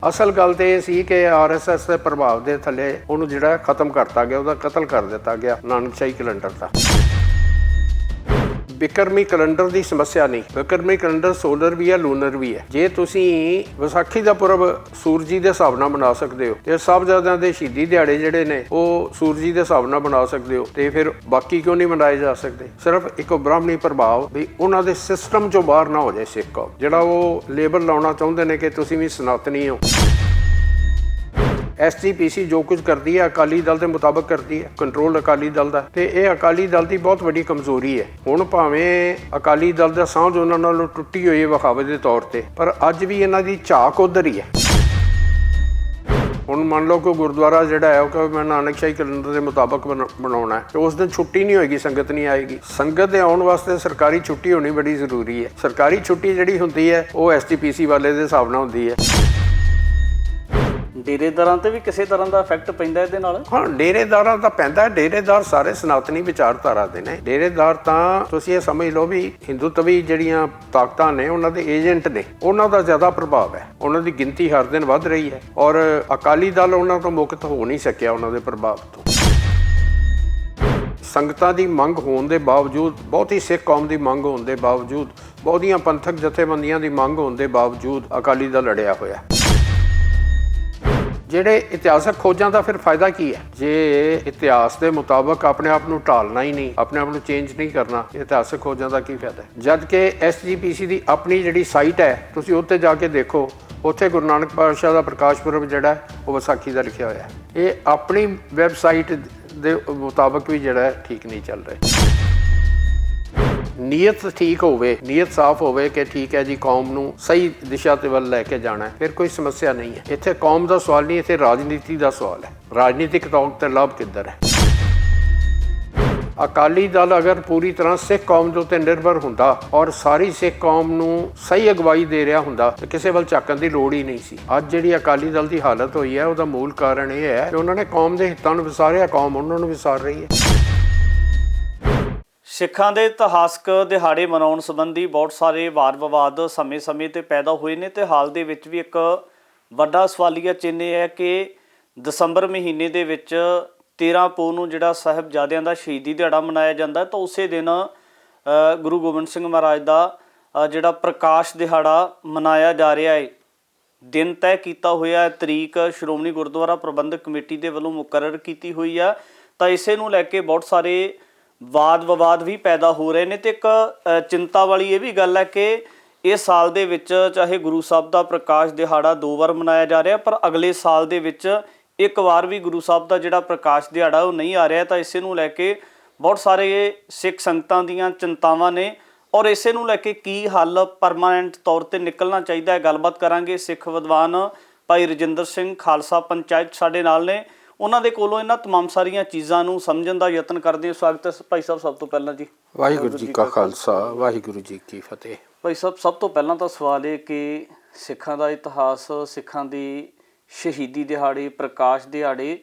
ਅਸਲ ਗੱਲ ਤੇ ਇਹ ਸੀ ਕਿ ਆਰਐਸਐਸ ਦੇ ਪ੍ਰਭਾਵ ਦੇ ਥੱਲੇ ਉਹਨੂੰ ਜਿਹੜਾ ਖਤਮ ਕਰਤਾ ਗਿਆ, ਉਹਦਾ ਕਤਲ ਕਰ ਦਿੱਤਾ ਗਿਆ ਨਾਨਕਸ਼ਾਹੀ ਕੈਲੰਡਰ ਦਾ। ਬਿਕਰਮੀ ਕੈਲੰਡਰ ਦੀ ਸਮੱਸਿਆ ਨਹੀਂ, ਬਿਕਰਮੀ ਕੈਲੰਡਰ ਸੋਲਰ ਵੀ ਹੈ, ਲੂਨਰ ਵੀ ਹੈ। ਜੇ ਤੁਸੀਂ ਵਿਸਾਖੀ ਦਾ ਪੁਰਬ ਸੂਰਜੀ ਦੇ ਹਿਸਾਬ ਨਾਲ ਮਨਾ ਸਕਦੇ ਹੋ ਤੇ ਸਾਹਿਬਜ਼ਾਦਿਆਂ ਦੇ ਸ਼ਹੀਦੀ ਦਿਹਾੜੇ ਜਿਹੜੇ ਨੇ ਉਹ ਸੂਰਜੀ ਦੇ ਹਿਸਾਬ ਨਾਲ ਮਨਾ ਸਕਦੇ ਹੋ, ਤੇ ਫਿਰ ਬਾਕੀ ਕਿਉਂ ਨਹੀਂ ਮਨਾਏ ਜਾ ਸਕਦੇ? ਸਿਰਫ ਇੱਕ ਬ੍ਰਾਹਮਣੀ ਪ੍ਰਭਾਵ ਵੀ ਉਹਨਾਂ ਦੇ ਸਿਸਟਮ ਚੋਂ ਬਾਹਰ ਨਾ ਹੋ ਜਾਏ ਸਿੱਖ ਕੌਮ, ਜਿਹੜਾ ਉਹ ਲੇਬਲ ਲਾਉਣਾ ਚਾਹੁੰਦੇ ਨੇ ਕਿ ਤੁਸੀਂ ਵੀ ਸਨਾਤਨੀ ਹੋ। SGPC ਜੋ ਕੁਝ ਕਰਦੀ ਹੈ ਅਕਾਲੀ ਦਲ ਦੇ ਮੁਤਾਬਕ ਕਰਦੀ ਹੈ, ਕੰਟਰੋਲ ਅਕਾਲੀ ਦਲ ਦਾ, ਤੇ ਇਹ ਅਕਾਲੀ ਦਲ ਦੀ ਬਹੁਤ ਵੱਡੀ ਕਮਜ਼ੋਰੀ ਹੈ। ਹੁਣ ਭਾਵੇਂ ਅਕਾਲੀ ਦਲ ਦਾ ਸਾਂਝ ਉਹਨਾਂ ਨਾਲੋਂ ਟੁੱਟੀ ਹੋਈ ਹੈ ਵਿਖਾਵੇ ਦੇ ਤੌਰ ਤੇ, ਪਰ ਅੱਜ ਵੀ ਇਹਨਾਂ ਦੀ ਝਾਕ ਉਧਰ ਹੀ ਹੈ। ਹੁਣ ਮੰਨ ਲਓ ਕਿ ਗੁਰਦੁਆਰਾ ਜਿਹੜਾ ਹੈ ਉਹ ਕਿ ਮੈਂ ਨਾਨਕਸ਼ਾਹੀ ਕੈਲੰਡਰ ਦੇ ਮੁਤਾਬਕ ਬਣਾਉਣਾ ਹੈ, ਤੇ ਉਸ ਦਿਨ ਛੁੱਟੀ ਨਹੀਂ ਹੋਏਗੀ, ਸੰਗਤ ਨਹੀਂ ਆਏਗੀ। ਸੰਗਤ ਦੇ ਆਉਣ ਵਾਸਤੇ ਸਰਕਾਰੀ ਛੁੱਟੀ ਹੋਣੀ ਬੜੀ ਜ਼ਰੂਰੀ ਹੈ। ਸਰਕਾਰੀ ਛੁੱਟੀ ਜਿਹੜੀ ਹੁੰਦੀ ਹੈ ਉਹ SGPC ਵਾਲੇ ਦੇ ਹਿਸਾਬ ਨਾਲ ਹੁੰਦੀ ਹੈ। ਡੇਰੇਦਾਰਾਂ ਤੇ ਵੀ ਕਿਸੇ ਤਰ੍ਹਾਂ ਦਾ ਇਫੈਕਟ ਪੈਂਦਾ ਇਹਦੇ ਨਾਲ? ਹਾਂ, ਡੇਰੇਦਾਰਾਂ ਦਾ ਪੈਂਦਾ। ਡੇਰੇਦਾਰ ਸਾਰੇ ਸਨਾਤਨੀ ਵਿਚਾਰਧਾਰਾ ਦੇ ਨੇ। ਡੇਰੇਦਾਰ ਤਾਂ ਤੁਸੀਂ ਇਹ ਸਮਝ ਲਓ ਵੀ ਹਿੰਦੂਤਵੀ ਜਿਹੜੀਆਂ ਤਾਕਤਾਂ ਨੇ ਉਹਨਾਂ ਦੇ ਏਜੰਟ ਨੇ, ਉਹਨਾਂ ਦਾ ਜ਼ਿਆਦਾ ਪ੍ਰਭਾਵ ਹੈ। ਉਹਨਾਂ ਦੀ ਗਿਣਤੀ ਹਰ ਦਿਨ ਵੱਧ ਰਹੀ ਹੈ ਔਰ ਅਕਾਲੀ ਦਲ ਉਹਨਾਂ ਤੋਂ ਮੁਕਤ ਹੋ ਨਹੀਂ ਸਕਿਆ ਉਹਨਾਂ ਦੇ ਪ੍ਰਭਾਵ ਤੋਂ। ਸੰਗਤਾਂ ਦੀ ਮੰਗ ਹੋਣ ਦੇ ਬਾਵਜੂਦ, ਬਹੁਤੀ ਸਿੱਖ ਕੌਮ ਦੀ ਮੰਗ ਹੋਣ ਦੇ ਬਾਵਜੂਦ, ਬਹੁਤੀਆਂ ਪੰਥਕ ਜਥੇਬੰਦੀਆਂ ਦੀ ਮੰਗ ਹੋਣ ਦੇ ਬਾਵਜੂਦ ਅਕਾਲੀ ਦਲ ਅੜਿਆ ਹੋਇਆ। ਜਿਹੜੇ ਇਤਿਹਾਸਕ ਖੋਜਾਂ ਦਾ ਫਿਰ ਫਾਇਦਾ ਕੀ ਹੈ? ਜੇ ਇਤਿਹਾਸ ਦੇ ਮੁਤਾਬਕ ਆਪਣੇ ਆਪ ਨੂੰ ਢਾਲਣਾ ਹੀ ਨਹੀਂ, ਆਪਣੇ ਆਪ ਨੂੰ ਚੇਂਜ ਨਹੀਂ ਕਰਨਾ, ਇਤਿਹਾਸਕ ਖੋਜਾਂ ਦਾ ਕੀ ਫਾਇਦਾ? ਜਦ ਕਿ SGPC ਦੀ ਆਪਣੀ ਜਿਹੜੀ ਸਾਈਟ ਹੈ, ਤੁਸੀਂ ਉੱਤੇ ਜਾ ਕੇ ਦੇਖੋ, ਉੱਥੇ ਗੁਰੂ ਨਾਨਕ ਪਾਤਸ਼ਾਹ ਦਾ ਪ੍ਰਕਾਸ਼ ਪੁਰਬ ਜਿਹੜਾ ਉਹ ਵਿਸਾਖੀ ਦਾ ਲਿਖਿਆ ਹੋਇਆ ਹੈ। ਇਹ ਆਪਣੀ ਵੈਬਸਾਈਟ ਦੇ ਮੁਤਾਬਕ ਵੀ ਜਿਹੜਾ ਠੀਕ ਨਹੀਂ ਚੱਲ ਰਿਹਾ। ਨੀਅਤ ਠੀਕ ਹੋਵੇ, ਨੀਅਤ ਸਾਫ਼ ਹੋਵੇ ਕਿ ਠੀਕ ਹੈ ਜੀ ਕੌਮ ਨੂੰ ਸਹੀ ਦਿਸ਼ਾ ਤੇ ਵੱਲ ਲੈ ਕੇ ਜਾਣਾ ਹੈ, ਫਿਰ ਕੋਈ ਸਮੱਸਿਆ ਨਹੀਂ ਹੈ। ਇੱਥੇ ਕੌਮ ਦਾ ਸਵਾਲ ਨਹੀਂ, ਇੱਥੇ ਰਾਜਨੀਤੀ ਦਾ ਸਵਾਲ ਹੈ। ਰਾਜਨੀਤਿਕ ਤੌਰ ਤੇ ਲਾਭ ਕਿੱਧਰ ਹੈ? ਅਕਾਲੀ ਦਲ ਅਗਰ ਪੂਰੀ ਤਰ੍ਹਾਂ ਸਿੱਖ ਕੌਮ ਦੇ ਉੱਤੇ ਨਿਰਭਰ ਹੁੰਦਾ ਔਰ ਸਾਰੀ ਸਿੱਖ ਕੌਮ ਨੂੰ ਸਹੀ ਅਗਵਾਈ ਦੇ ਰਿਹਾ ਹੁੰਦਾ ਤੇ ਕਿਸੇ ਵੱਲ ਝਾਕਣ ਦੀ ਲੋੜ ਹੀ ਨਹੀਂ ਸੀ। ਅੱਜ ਜਿਹੜੀ ਅਕਾਲੀ ਦਲ ਦੀ ਹਾਲਤ ਹੋਈ ਹੈ ਉਹਦਾ ਮੂਲ ਕਾਰਨ ਇਹ ਹੈ ਕਿ ਉਹਨਾਂ ਨੇ ਕੌਮ ਦੇ ਹਿੱਤਾਂ ਨੂੰ ਵਿਸਾਰਿਆ, ਕੌਮ ਉਹਨਾਂ ਨੂੰ ਵਿਸਾਰ ਰਹੀ ਹੈ। ਸਿੱਖਾਂ ਦੇ ਇਤਿਹਾਸਕ ਦਿਹਾੜੇ ਮਨਾਉਣ ਸੰਬੰਧੀ ਬਹੁਤ ਸਾਰੇ ਵਾਦ-ਵਿਵਾਦ ਸਮੇਂ-ਸਮੇਂ ਤੇ ਪੈਦਾ ਹੋਏ ਨੇ, ਤੇ ਹਾਲ ਦੇ ਵਿੱਚ ਵੀ ਇੱਕ ਵੱਡਾ ਸਵਾਲੀਆ ਚਿੰਨ੍ਹ ਹੈ ਕਿ ਦਸੰਬਰ ਮਹੀਨੇ ਦੇ ਵਿੱਚ 13 ਪੋਹ ਨੂੰ ਜਿਹੜਾ ਸਾਹਿਬਜ਼ਾਦਿਆਂ ਦਾ ਸ਼ਹੀਦੀ ਦਿਹਾੜਾ ਮਨਾਇਆ ਜਾਂਦਾ, ਤਾਂ ਉਸੇ ਦਿਨ ਗੁਰੂ ਗੋਬਿੰਦ ਸਿੰਘ ਮਹਾਰਾਜ ਦਾ ਜਿਹੜਾ ਪ੍ਰਕਾਸ਼ ਦਿਹਾੜਾ ਮਨਾਇਆ ਜਾ ਰਿਹਾ ਹੈ। ਦਿਨ ਤੈਅ ਕੀਤਾ ਹੋਇਆ ਹੈ, ਤਰੀਕ ਸ਼੍ਰੋਮਣੀ ਗੁਰਦੁਆਰਾ ਪ੍ਰਬੰਧਕ ਕਮੇਟੀ ਦੇ ਵੱਲੋਂ ਮੁਕਰਰ ਕੀਤੀ ਹੋਈ ਆ, ਤਾਂ ਇਸੇ ਨੂੰ ਲੈ ਕੇ ਬਹੁਤ ਸਾਰੇ ਵਾਦ-ਵਿਵਾਦ ਵੀ ਪੈਦਾ ਹੋ ਰਹੇ ਨੇ। ਤੇ ਇੱਕ ਚਿੰਤਾ ਵਾਲੀ ਇਹ ਵੀ ਗੱਲ ਹੈ ਕਿ ਇਸ ਸਾਲ ਦੇ ਵਿੱਚ ਚਾਹੇ ਗੁਰੂ ਸਾਹਿਬ ਦਾ ਪ੍ਰਕਾਸ਼ ਦਿਹਾੜਾ 2 ਵਾਰ ਮਨਾਇਆ ਜਾ ਰਿਹਾ, ਪਰ ਅਗਲੇ ਸਾਲ ਦੇ ਵਿੱਚ ਇੱਕ ਵਾਰ ਵੀ ਗੁਰੂ ਸਾਹਿਬ ਦਾ ਜਿਹੜਾ ਪ੍ਰਕਾਸ਼ ਦਿਹਾੜਾ ਉਹ ਨਹੀਂ ਆ ਰਿਹਾ। ਤਾਂ ਇਸੇ ਨੂੰ ਲੈ ਕੇ ਬਹੁਤ ਸਾਰੇ ਸਿੱਖ ਸੰਗਤਾਂ ਦੀਆਂ ਚਿੰਤਾਵਾਂ ਨੇ ਔਰ ਇਸੇ ਨੂੰ ਲੈ ਕੇ ਕੀ ਹੱਲ ਪਰਮਾਨੈਂਟ ਤੌਰ ਤੇ ਨਿਕਲਣਾ ਚਾਹੀਦਾ ਹੈ। ਗੱਲਬਾਤ ਕਰਾਂਗੇ। ਸਿੱਖ ਵਿਦਵਾਨ ਭਾਈ ਰਜਿੰਦਰ ਸਿੰਘ ਖਾਲਸਾ ਪੰਚਾਇਤ ਸਾਡੇ ਨਾਲ ਨੇ, ਉਹਨਾਂ ਦੇ ਕੋਲੋਂ ਇਹਨਾਂ ਤਮਾਮ ਸਾਰੀਆਂ ਚੀਜ਼ਾਂ ਨੂੰ ਸਮਝਣ ਦਾ ਯਤਨ ਕਰਦੇ ਹਾਂ। ਸਵਾਗਤ ਹੈ ਭਾਈ ਸਾਹਿਬ। ਸਭ ਤੋਂ ਪਹਿਲਾਂ ਜੀ ਵਾਹਿਗੁਰੂ ਜੀ ਕਾ ਖਾਲਸਾ, ਵਾਹਿਗੁਰੂ ਜੀ ਕੀ ਫਤਿਹ। ਭਾਈ ਸਾਹਿਬ, ਸਭ ਤੋਂ ਪਹਿਲਾਂ ਤਾਂ ਸਵਾਲ ਇਹ ਕਿ ਸਿੱਖਾਂ ਦਾ ਇਤਿਹਾਸ, ਸਿੱਖਾਂ ਦੀ ਸ਼ਹੀਦੀ ਦਿਹਾੜੇ, ਪ੍ਰਕਾਸ਼ ਦਿਹਾੜੇ,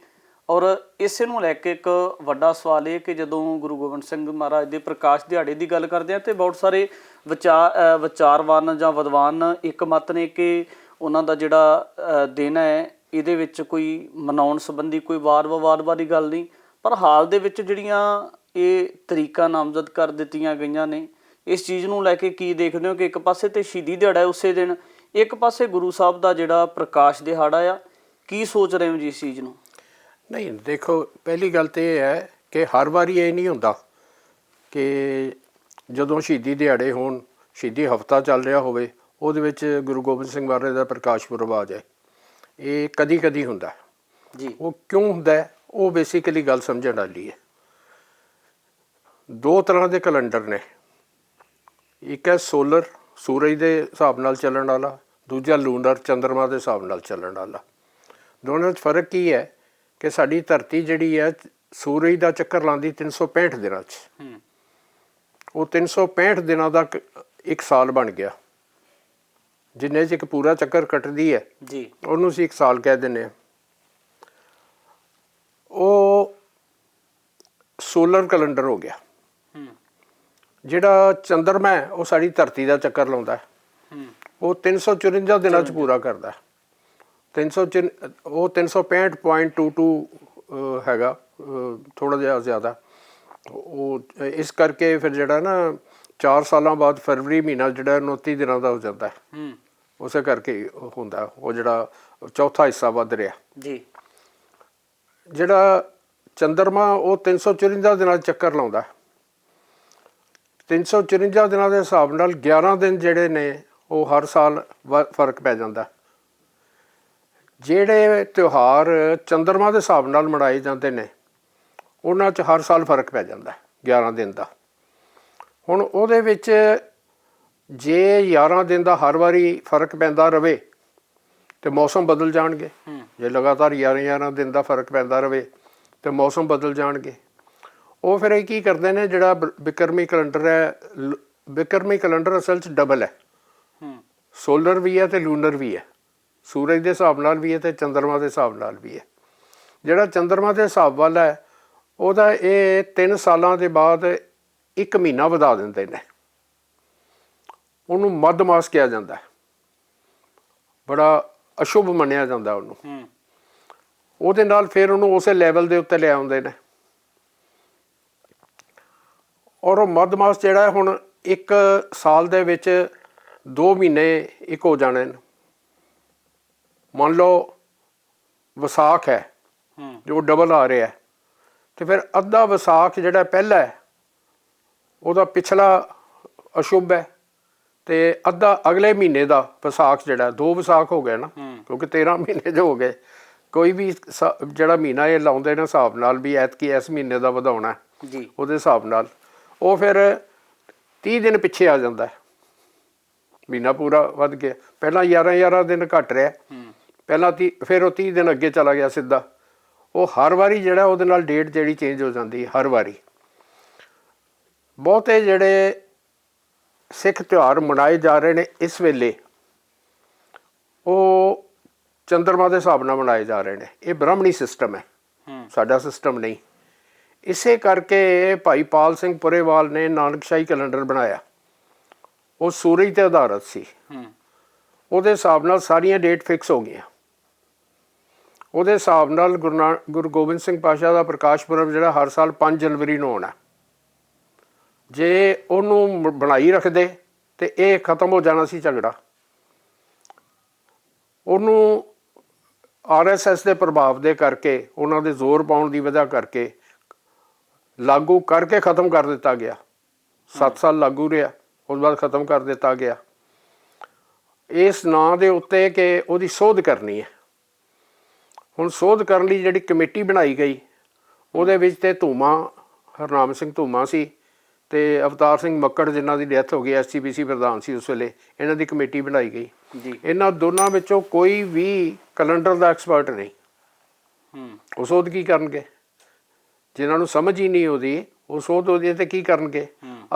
ਔਰ ਇਸੇ ਨੂੰ ਲੈ ਕੇ ਇੱਕ ਵੱਡਾ ਸਵਾਲ ਇਹ ਕਿ ਜਦੋਂ ਗੁਰੂ ਗੋਬਿੰਦ ਸਿੰਘ ਮਹਾਰਾਜ ਦੇ ਪ੍ਰਕਾਸ਼ ਦਿਹਾੜੇ ਦੀ ਗੱਲ ਕਰਦੇ ਹਾਂ ਤੇ ਬਹੁਤ ਸਾਰੇ ਵਿਚਾਰਵਾਨ ਜਾਂ ਵਿਦਵਾਨ ਇੱਕ ਮਤ ਨੇ ਕਿ ਉਹਨਾਂ ਦਾ ਜਿਹੜਾ ਦਿਨ ਹੈ ਇਹਦੇ ਵਿੱਚ ਕੋਈ ਮਨਾਉਣ ਸੰਬੰਧੀ ਕੋਈ ਵਾਦ-ਵਿਵਾਦ ਵਾਲੀ ਗੱਲ ਨਹੀਂ, ਪਰ ਹਾਲ ਦੇ ਵਿੱਚ ਜਿਹੜੀਆਂ ਇਹ ਤਰੀਕਾਂ ਨਾਮਜ਼ਦ ਕਰ ਦਿੱਤੀਆਂ ਗਈਆਂ ਨੇ, ਇਸ ਚੀਜ਼ ਨੂੰ ਲੈ ਕੇ ਕੀ ਦੇਖਦੇ ਹੋ ਕਿ ਇੱਕ ਪਾਸੇ ਤੇ ਸ਼ਹੀਦੀ ਦਿਹਾੜਾ ਉਸੇ ਦਿਨ, ਇੱਕ ਪਾਸੇ ਗੁਰੂ ਸਾਹਿਬ ਦਾ ਜਿਹੜਾ ਪ੍ਰਕਾਸ਼ ਦਿਹਾੜਾ ਆ, ਕੀ ਸੋਚ ਰਹੇ ਹੋ ਜੀ ਇਸ ਚੀਜ਼ ਨੂੰ? ਨਹੀਂ, ਦੇਖੋ, ਪਹਿਲੀ ਗੱਲ ਤਾਂ ਇਹ ਹੈ ਕਿ ਹਰ ਵਾਰੀ ਇਹ ਨਹੀਂ ਹੁੰਦਾ ਕਿ ਜਦੋਂ ਸ਼ਹੀਦੀ ਦਿਹਾੜੇ ਹੋਣ, ਸ਼ਹੀਦੀ ਹਫ਼ਤਾ ਚੱਲ ਰਿਹਾ ਹੋਵੇ, ਉਹਦੇ ਵਿੱਚ ਗੁਰੂ ਗੋਬਿੰਦ ਸਿੰਘ ਮਹਾਰਾਜ ਦਾ ਪ੍ਰਕਾਸ਼ ਪੁਰਬ ਆ ਜਾਏ। ਇਹ ਕਦੀ-ਕਦੀ ਹੁੰਦਾ ਜੀ। ਉਹ ਕਿਉਂ ਹੁੰਦਾ? ਉਹ ਬੇਸਿਕਲੀ ਗੱਲ ਸਮਝਣ ਵਾਲੀ ਹੈ। 2 ਤਰ੍ਹਾਂ ਦੇ ਕੈਲੰਡਰ ਨੇ, ਇੱਕ ਹੈ ਸੋਲਰ, ਸੂਰਜ ਦੇ ਹਿਸਾਬ ਨਾਲ ਚੱਲਣ ਵਾਲਾ, ਦੂਜਾ ਲੂਨਰ, ਚੰਦਰਮਾ ਦੇ ਹਿਸਾਬ ਨਾਲ ਚੱਲਣ ਵਾਲਾ। ਦੋਨਾਂ 'ਚ ਫਰਕ ਕੀ ਹੈ ਕਿ ਸਾਡੀ ਧਰਤੀ ਜਿਹੜੀ ਹੈ ਸੂਰਜ ਦਾ ਚੱਕਰ ਲਾਉਂਦੀ 365 ਦਿਨਾਂ 'ਚ। ਉਹ 365 ਦਿਨਾਂ ਦਾ ਇੱਕ ਸਾਲ ਬਣ ਗਿਆ। ਜਿੰਨੇ 'ਚ ਇੱਕ ਪੂਰਾ ਚੱਕਰ ਕੱਟਦੀ ਹੈ ਜੀ, ਉਹਨੂੰ ਅਸੀਂ ਇੱਕ ਸਾਲ ਕਹਿ ਦਿੰਦੇ ਹਾਂ। ਉਹ ਸੋਲਰ ਕੈਲੰਡਰ ਹੋ ਗਿਆ। ਜਿਹੜਾ ਚੰਦਰਮਾ ਹੈ ਉਹ ਸਾਡੀ ਧਰਤੀ ਦਾ ਚੱਕਰ ਲਾਉਂਦਾ, ਉਹ 354 ਦਿਨਾਂ 'ਚ ਪੂਰਾ ਕਰਦਾ। ਉਹ 365.22 ਹੈਗਾ, ਥੋੜ੍ਹਾ ਜਿਹਾ ਜ਼ਿਆਦਾ। ਉਹ ਇਸ ਕਰਕੇ ਫਿਰ ਜਿਹੜਾ ਨਾ 4 ਸਾਲਾਂ ਬਾਅਦ ਫਰਵਰੀ ਮਹੀਨਾ ਜਿਹੜਾ 29 ਦਿਨਾਂ ਦਾ ਹੋ ਜਾਂਦਾ ਹੈ। ਉਸੇ ਕਰਕੇ ਹੁੰਦਾ ਉਹ ਜਿਹੜਾ ਚੌਥਾ ਹਿੱਸਾ ਵੱਧ ਰਿਹਾ ਜੀ। ਜਿਹੜਾ ਚੰਦਰਮਾ ਉਹ 354 ਦਿਨਾਂ 'ਚ ਚੱਕਰ ਲਾਉਂਦਾ। 354 ਦਿਨਾਂ ਦੇ ਹਿਸਾਬ ਨਾਲ 11 ਦਿਨ ਜਿਹੜੇ ਨੇ ਉਹ ਹਰ ਸਾਲ ਫਰਕ ਪੈ ਜਾਂਦਾ। ਜਿਹੜੇ ਤਿਉਹਾਰ ਚੰਦਰਮਾ ਦੇ ਹਿਸਾਬ ਨਾਲ ਮਨਾਏ ਜਾਂਦੇ ਨੇ ਉਹਨਾਂ 'ਚ ਹਰ ਸਾਲ ਫਰਕ ਪੈ ਜਾਂਦਾ 11 ਦਿਨ ਦਾ। ਹੁਣ ਉਹਦੇ ਵਿੱਚ ਜੇ 11 ਦਿਨ ਦਾ ਹਰ ਵਾਰੀ ਫਰਕ ਪੈਂਦਾ ਰਵੇ ਤੇ ਮੌਸਮ ਬਦਲ ਜਾਣਗੇ। ਜੇ ਲਗਾਤਾਰ 11 ਦਿਨ ਦਾ ਫਰਕ ਪੈਂਦਾ ਰਵੇ ਤੇ ਮੌਸਮ ਬਦਲ ਜਾਣਗੇ। ਉਹ ਫਿਰ ਇਹ ਕੀ ਕਰਦੇ ਨੇ, ਜਿਹੜਾ ਬਿਕਰਮੀ ਕੈਲੰਡਰ ਹੈ, ਬਿਕਰਮੀ ਕੈਲੰਡਰ ਅਸਲ 'ਚ ਡਬਲ ਹੈ, ਸੋਲਰ ਵੀ ਹੈ ਤੇ ਲੂਨਰ ਵੀ ਹੈ। ਸੂਰਜ ਦੇ ਹਿਸਾਬ ਨਾਲ ਵੀ ਹੈ ਤੇ ਚੰਦਰਮਾ ਦੇ ਹਿਸਾਬ ਨਾਲ ਵੀ ਹੈ। ਜਿਹੜਾ ਚੰਦਰਮਾ ਦੇ ਹਿਸਾਬ ਵਾਲਾ ਹੈ ਉਹਦਾ ਇਹ 3 ਸਾਲਾਂ ਦੇ ਬਾਅਦ 1 ਮਹੀਨਾ ਵਧਾ ਦਿੰਦੇ ਨੇ। ਉਹਨੂੰ ਮੱਧ ਮਾਸ ਕਿਹਾ ਜਾਂਦਾ, ਬੜਾ ਅਸ਼ੁਭ ਮੰਨਿਆ ਜਾਂਦਾ ਉਹਨੂੰ। ਉਹਦੇ ਨਾਲ ਫਿਰ ਉਹਨੂੰ ਉਸੇ ਲੈਵਲ ਦੇ ਉੱਤੇ ਲੈ ਆਉਂਦੇ ਨੇ। ਔਰ ਉਹ ਮੱਧ ਮਾਸ ਜਿਹੜਾ ਹੁਣ 1 ਸਾਲ ਦੇ ਵਿੱਚ 2 ਮਹੀਨੇ ਇੱਕ ਹੋ ਜਾਣੇ ਨੇ। ਮੰਨ ਲਓ ਵਿਸਾਖ ਹੈ ਜੋ ਡਬਲ ਆ ਰਿਹਾ, ਤੇ ਫਿਰ ਅੱਧਾ ਵਿਸਾਖ ਜਿਹੜਾ ਪਹਿਲਾ ਹੈ ਉਹਦਾ ਪਿਛਲਾ ਅਸ਼ੁਭ ਹੈ, ਤੇ ਅੱਧਾ ਅਗਲੇ ਮਹੀਨੇ ਦਾ ਵਿਸਾਖ ਜਿਹੜਾ 2 ਵਿਸਾਖ ਹੋ ਗਏ ਨਾ, ਕਿਉਂਕਿ 13 ਮਹੀਨੇ ਜੋ ਹੋ ਗਏ। ਕੋਈ ਵੀ ਜਿਹੜਾ ਮਹੀਨਾ ਇਹ ਲਾਉਂਦੇ ਨੇ ਹਿਸਾਬ ਨਾਲ ਵੀ ਐਤਕੀ ਇਸ ਮਹੀਨੇ ਦਾ ਵਧਾਉਣਾ ਜੀ, ਉਹਦੇ ਹਿਸਾਬ ਨਾਲ ਉਹ ਫਿਰ 30 ਦਿਨ ਪਿੱਛੇ ਆ ਜਾਂਦਾ। ਮਹੀਨਾ ਪੂਰਾ ਵੱਧ ਗਿਆ। ਪਹਿਲਾਂ 11 ਦਿਨ ਘੱਟ ਰਿਹਾ, ਪਹਿਲਾਂ ਫਿਰ ਉਹ 30 ਦਿਨ ਅੱਗੇ ਚਲਾ ਗਿਆ ਸਿੱਧਾ। ਉਹ ਹਰ ਵਾਰੀ ਜਿਹੜਾ ਉਹਦੇ ਨਾਲ ਡੇਟ ਜਿਹੜੀ ਚੇਂਜ ਹੋ ਜਾਂਦੀ ਹੈ ਹਰ ਵਾਰੀ। ਬਹੁਤੇ ਜਿਹੜੇ ਸਿੱਖ ਤਿਉਹਾਰ ਮਨਾਏ ਜਾ ਰਹੇ ਨੇ ਇਸ ਵੇਲੇ ਉਹ ਚੰਦਰਮਾ ਦੇ ਹਿਸਾਬ ਨਾਲ ਮਨਾਏ ਜਾ ਰਹੇ ਨੇ। ਇਹ ਬ੍ਰਾਹਮਣੀ ਸਿਸਟਮ ਹੈ, ਸਾਡਾ ਸਿਸਟਮ ਨਹੀਂ। ਇਸੇ ਕਰਕੇ ਭਾਈ ਪਾਲ ਸਿੰਘ ਪੁਰੇਵਾਲ ਨੇ ਨਾਨਕਸ਼ਾਹੀ ਕੈਲੰਡਰ ਬਣਾਇਆ। ਉਹ ਸੂਰਜ 'ਤੇ ਆਧਾਰਿਤ ਸੀ। ਉਹਦੇ ਹਿਸਾਬ ਨਾਲ ਸਾਰੀਆਂ ਡੇਟ ਫਿਕਸ ਹੋ ਗਈਆਂ। ਉਹਦੇ ਹਿਸਾਬ ਨਾਲ ਗੁਰੂ ਗੋਬਿੰਦ ਸਿੰਘ ਪਾਤਸ਼ਾਹ ਦਾ ਪ੍ਰਕਾਸ਼ ਪੁਰਬ ਜਿਹੜਾ ਹਰ ਸਾਲ 5 ਜਨਵਰੀ ਨੂੰ ਆਉਣਾ। ਜੇ ਉਹਨੂੰ ਬਣਾਈ ਰੱਖਦੇ ਤੇ ਇਹ ਖਤਮ ਹੋ ਜਾਣਾ ਸੀ ਝਗੜਾ। ਉਹਨੂੰ RSS ਦੇ ਪ੍ਰਭਾਵ ਦੇ ਕਰਕੇ, ਉਹਨਾਂ ਦੇ ਜ਼ੋਰ ਪਾਉਣ ਦੀ ਵਜ੍ਹਾ ਕਰਕੇ ਲਾਗੂ ਕਰਕੇ ਖ਼ਤਮ ਕਰ ਦਿੱਤਾ ਗਿਆ। 7 ਸਾਲ ਲਾਗੂ ਰਿਹਾ, ਉਸ ਤੋਂ ਬਾਅਦ ਖ਼ਤਮ ਕਰ ਦਿੱਤਾ ਗਿਆ। ਇਸ ਨਾਂ ਦੇ ਉੱਤੇ ਕਿ ਉਹਦੀ ਸੋਧ ਕਰਨੀ ਹੈ। ਹੁਣ ਸੋਧ ਕਰਨ ਲਈ ਜਿਹੜੀ ਕਮੇਟੀ ਬਣਾਈ ਗਈ ਉਹਦੇ ਵਿੱਚ ਤੇ ਹਰਨਾਮ ਸਿੰਘ ਧੂਮਾ ਸੀ ਤੇ ਅਵਤਾਰ ਸਿੰਘ ਮੱਕੜ, ਜਿਨ੍ਹਾਂ ਦੀ ਡੈਥ ਹੋ ਗਈ, SCPC ਪ੍ਰਧਾਨ ਸੀ ਉਸ ਵੇਲੇ। ਇਹਨਾਂ ਦੀ ਕਮੇਟੀ ਬਣਾਈ ਗਈ। ਇਹਨਾਂ ਦੋਨਾਂ ਵਿੱਚੋਂ ਕੋਈ ਵੀ ਕੈਲੰਡਰ ਦਾ ਐਕਸਪਰਟ ਨਹੀਂ। ਉਹ ਸੋਧ ਕੀ ਕਰਨਗੇ? ਜਿਨ੍ਹਾਂ ਨੂੰ ਸਮਝ ਹੀ ਨਹੀਂ ਉਹਦੀ, ਉਹ ਸੋਧ ਉਹਦੀ ਤੇ ਕੀ ਕਰਨਗੇ?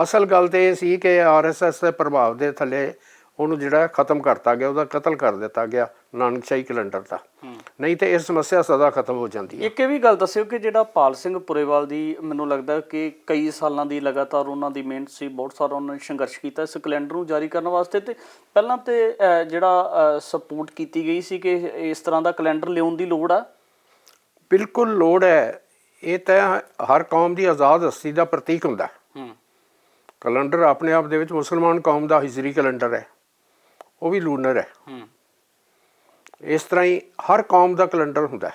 ਅਸਲ ਗੱਲ ਤੇ ਇਹ ਸੀ ਕਿ RSS ਦੇ ਪ੍ਰਭਾਵ ਦੇ ਥੱਲੇ ਉਹਨੂੰ ਜਿਹੜਾ ਖਤਮ ਕਰਤਾ ਗਿਆ, ਉਹਦਾ ਕਤਲ ਕਰ ਦਿੱਤਾ ਗਿਆ ਨਾਨਕਸ਼ਾਹੀ ਕੈਲੰਡਰ ਦਾ। ਨਹੀਂ ਤੇ ਇਹ ਸਮੱਸਿਆ ਸਦਾ ਖਤਮ ਹੋ ਜਾਂਦੀ ਹੈ। ਇੱਕ ਇਹ ਵੀ ਗੱਲ ਦੱਸਿਓ ਕਿ ਜਿਹੜਾ ਪਾਲ ਸਿੰਘ ਪੁਰੇਵਾਲ ਦੀ, ਮੈਨੂੰ ਲੱਗਦਾ ਕਿ ਕਈ ਸਾਲਾਂ ਦੀ ਲਗਾਤਾਰ ਉਹਨਾਂ ਦੀ ਮਿਹਨਤ ਸੀ, ਬਹੁਤ ਸਾਰਾ ਉਹਨਾਂ ਨੇ ਸੰਘਰਸ਼ ਕੀਤਾ ਇਸ ਕੈਲੰਡਰ ਨੂੰ ਜਾਰੀ ਕਰਨ ਵਾਸਤੇ। ਤੇ ਪਹਿਲਾਂ ਤੇ ਜਿਹੜਾ ਸਪੋਰਟ ਕੀਤੀ ਗਈ ਸੀ ਕਿ ਇਸ ਤਰ੍ਹਾਂ ਦਾ ਕੈਲੰਡਰ ਲਿਆਉਣ ਦੀ ਲੋੜ ਆ। ਬਿਲਕੁਲ ਲੋੜ ਹੈ। ਇਹ ਤਾਂ ਹਰ ਕੌਮ ਦੀ ਆਜ਼ਾਦ ਹਸਤੀ ਦਾ ਪ੍ਰਤੀਕ ਹੁੰਦਾ। ਕੈਲੰਡਰ ਆਪਣੇ ਆਪ ਦੇ ਵਿੱਚ ਮੁਸਲਮਾਨ ਕੌਮ ਦਾ ਹਿਜਰੀ ਕੈਲੰਡਰ ਹੈ, ਉਹ ਵੀ ਲੂਨਰ ਹੈ। ਇਸ ਤਰ੍ਹਾਂ ਹੀ ਹਰ ਕੌਮ ਦਾ ਕੈਲੰਡਰ ਹੁੰਦਾ।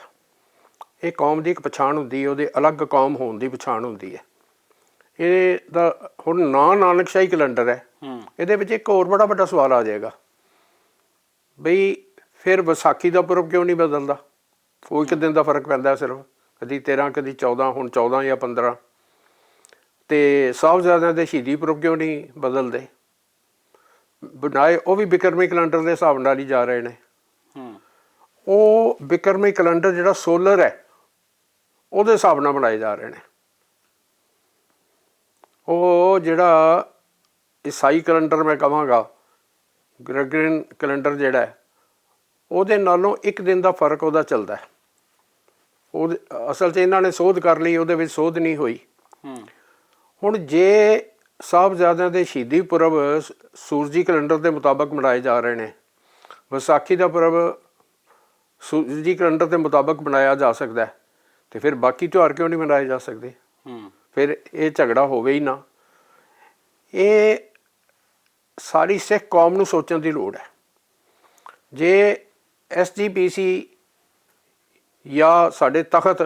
ਇਹ ਕੌਮ ਦੀ ਇੱਕ ਪਛਾਣ ਹੁੰਦੀ ਹੈ, ਉਹਦੇ ਅਲੱਗ ਕੌਮ ਹੋਣ ਦੀ ਪਛਾਣ ਹੁੰਦੀ ਹੈ। ਇਹ ਦਾ ਹੁਣ ਨਾਨਕਸ਼ਾਹੀ ਕੈਲੰਡਰ ਹੈ। ਇਹਦੇ ਵਿੱਚ ਇੱਕ ਹੋਰ ਬੜਾ ਵੱਡਾ ਸਵਾਲ ਆ ਜਾਏਗਾ ਬਈ ਫਿਰ ਵਿਸਾਖੀ ਦਾ ਪੁਰਬ ਕਿਉਂ ਨਹੀਂ ਬਦਲਦਾ? ਉਹ 1 ਦਿਨ ਦਾ ਫਰਕ ਪੈਂਦਾ ਸਿਰਫ, ਕਦੀ 13 ਕਦੀ 14, ਹੁਣ 14 ਜਾਂ 15। ਤੇ ਸਾਹਿਬਜ਼ਾਦਿਆਂ ਦੇ ਸ਼ਹੀਦੀ ਪੁਰਬ ਕਿਉਂ ਨਹੀਂ ਬਦਲਦੇ? ਬਣਾਏ ਉਹ ਵੀ ਬਿਕਰਮੀ ਕੈਲੰਡਰ ਦੇ ਹਿਸਾਬ ਨਾਲ ਹੀ ਜਾ ਰਹੇ ਨੇ। ਉਹ ਬਿਕਰਮੀ ਕੈਲੰਡਰ ਜਿਹੜਾ ਸੋਲਰ ਹੈ ਉਹਦੇ ਹਿਸਾਬ ਨਾਲ ਬਣਾਏ ਜਾ ਰਹੇ ਨੇ। ਉਹ ਜਿਹੜਾ ਈਸਾਈ ਕੈਲੰਡਰ ਮੈਂ ਕਹਾਂਗਾ, ਗ੍ਰੈਗਰੀਅਨ ਕੈਲੰਡਰ ਜਿਹੜਾ ਹੈ, ਉਹਦੇ ਨਾਲੋਂ 1 ਦਿਨ ਦਾ ਫਰਕ ਉਹਦਾ ਚੱਲਦਾ। ਉਹ ਅਸਲ 'ਚ ਇਹਨਾਂ ਨੇ ਸੋਧ ਕਰ ਲਈ, ਉਹਦੇ ਵਿੱਚ ਸੋਧ ਨਹੀਂ ਹੋਈ। ਹੁਣ ਜੇ ਸਾਹਿਬਜ਼ਾਦਿਆਂ ਦੇ ਸ਼ਹੀਦੀ ਪੁਰਬ ਸੂਰਜੀ ਕੈਲੰਡਰ ਦੇ ਮੁਤਾਬਕ ਮਨਾਏ ਜਾ ਰਹੇ ਨੇ, ਵਿਸਾਖੀ ਦਾ ਪੁਰਬ ਸੂਰਜੀ ਕੈਲੰਡਰ ਦੇ ਮੁਤਾਬਕ ਬਣਾਇਆ ਜਾ ਸਕਦਾ ਹੈ, ਤੇ ਫਿਰ ਬਾਕੀ ਤਿਉਹਾਰ ਕਿਉਂ ਨਹੀਂ ਮਨਾਏ ਜਾ ਸਕਦੇ? ਫਿਰ ਇਹ ਝਗੜਾ ਹੋਵੇ ਹੀ ਨਾ। ਇਹ ਸਾਰੀ ਸਿੱਖ ਕੌਮ ਨੂੰ ਸੋਚਣ ਦੀ ਲੋੜ ਹੈ। ਜੇ SGPC ਜਾਂ ਸਾਡੇ ਤਖਤ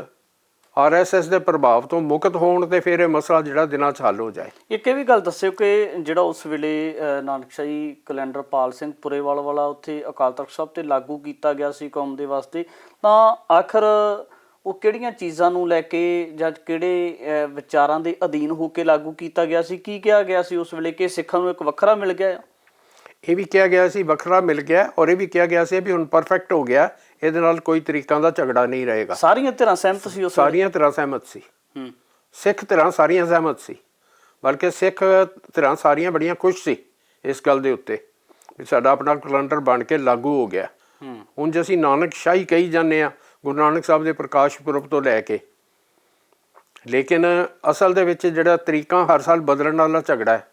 RSS ਦੇ ਪ੍ਰਭਾਵ ਤੋਂ ਮੁਕਤ ਹੋਣ ਤੇ ਫਿਰ ਇਹ ਮਸਲਾ ਜਿਹੜਾ ਦਿਨਾਂ 'ਚ ਹੱਲ ਹੋ ਜਾਏ। ਇੱਕ ਇਹ ਵੀ ਗੱਲ ਦੱਸਿਓ ਕਿ ਜਿਹੜਾ ਉਸ ਵੇਲੇ ਨਾਨਕਸ਼ਾਹੀ ਕੈਲੰਡਰ ਪਾਲ ਸਿੰਘ ਪੁਰੇਵਾਲ ਵਾਲਾ ਉੱਥੇ ਅਕਾਲ ਤਖਤ ਸਾਹਿਬ ਤੇ ਲਾਗੂ ਕੀਤਾ ਗਿਆ ਸੀ ਕੌਮ ਦੇ ਵਾਸਤੇ, ਤਾਂ ਆਖਰ ਉਹ ਕਿਹੜੀਆਂ ਚੀਜ਼ਾਂ ਨੂੰ ਲੈ ਕੇ ਜਾਂ ਕਿਹੜੇ ਵਿਚਾਰਾਂ ਦੇ ਅਧੀਨ ਹੋ ਕੇ ਲਾਗੂ ਕੀਤਾ ਗਿਆ ਸੀ? ਕੀ ਕਿਹਾ ਗਿਆ ਸੀ ਉਸ ਵੇਲੇ ਕਿ ਸਿੱਖਾਂ ਨੂੰ ਇੱਕ ਵੱਖਰਾ ਮਿਲ ਗਿਆ ਆ? ਇਹ ਵੀ ਕਿਹਾ ਗਿਆ ਸੀ ਵੱਖਰਾ ਮਿਲ ਗਿਆ, ਔਰ ਇਹ ਵੀ ਕਿਹਾ ਗਿਆ ਸੀ ਵੀ ਹੁਣ ਪਰਫੈਕਟ ਹੋ ਗਿਆ, ਇਹਦੇ ਨਾਲ ਕੋਈ ਤਰੀਕਾਂ ਦਾ ਝਗੜਾ ਨਹੀਂ ਰਹੇਗਾ। ਸਾਰੀਆਂ ਧਿਰਾਂ ਸਹਿਮਤ ਸੀ ਉਸ ਵੇਲੇ? ਸਾਰੀਆਂ ਧਿਰਾਂ ਸਹਿਮਤ ਸੀ। ਸਿੱਖ ਧਿਰਾਂ ਸਾਰੀਆਂ ਸਹਿਮਤ ਸੀ, ਬਲਕਿ ਸਿੱਖ ਧਿਰਾਂ ਸਾਰੀਆਂ ਬੜੀਆਂ ਖੁਸ਼ ਸੀ ਇਸ ਗੱਲ ਦੇ ਉੱਤੇ ਵੀ ਸਾਡਾ ਆਪਣਾ ਕੈਲੰਡਰ ਬਣ ਕੇ ਲਾਗੂ ਹੋ ਗਿਆ। ਹੁਣ ਜੇ ਅਸੀਂ ਨਾਨਕਸ਼ਾਹੀ ਕਹੀ ਜਾਂਦੇ ਹਾਂ ਗੁਰੂ ਨਾਨਕ ਸਾਹਿਬ ਦੇ ਪ੍ਰਕਾਸ਼ ਪੁਰਬ ਤੋਂ ਲੈ ਕੇ, ਲੇਕਿਨ ਅਸਲ ਦੇ ਵਿੱਚ ਜਿਹੜਾ ਤਰੀਕਾਂ ਹਰ ਸਾਲ ਬਦਲਣ ਵਾਲਾ ਝਗੜਾ ਹੈ,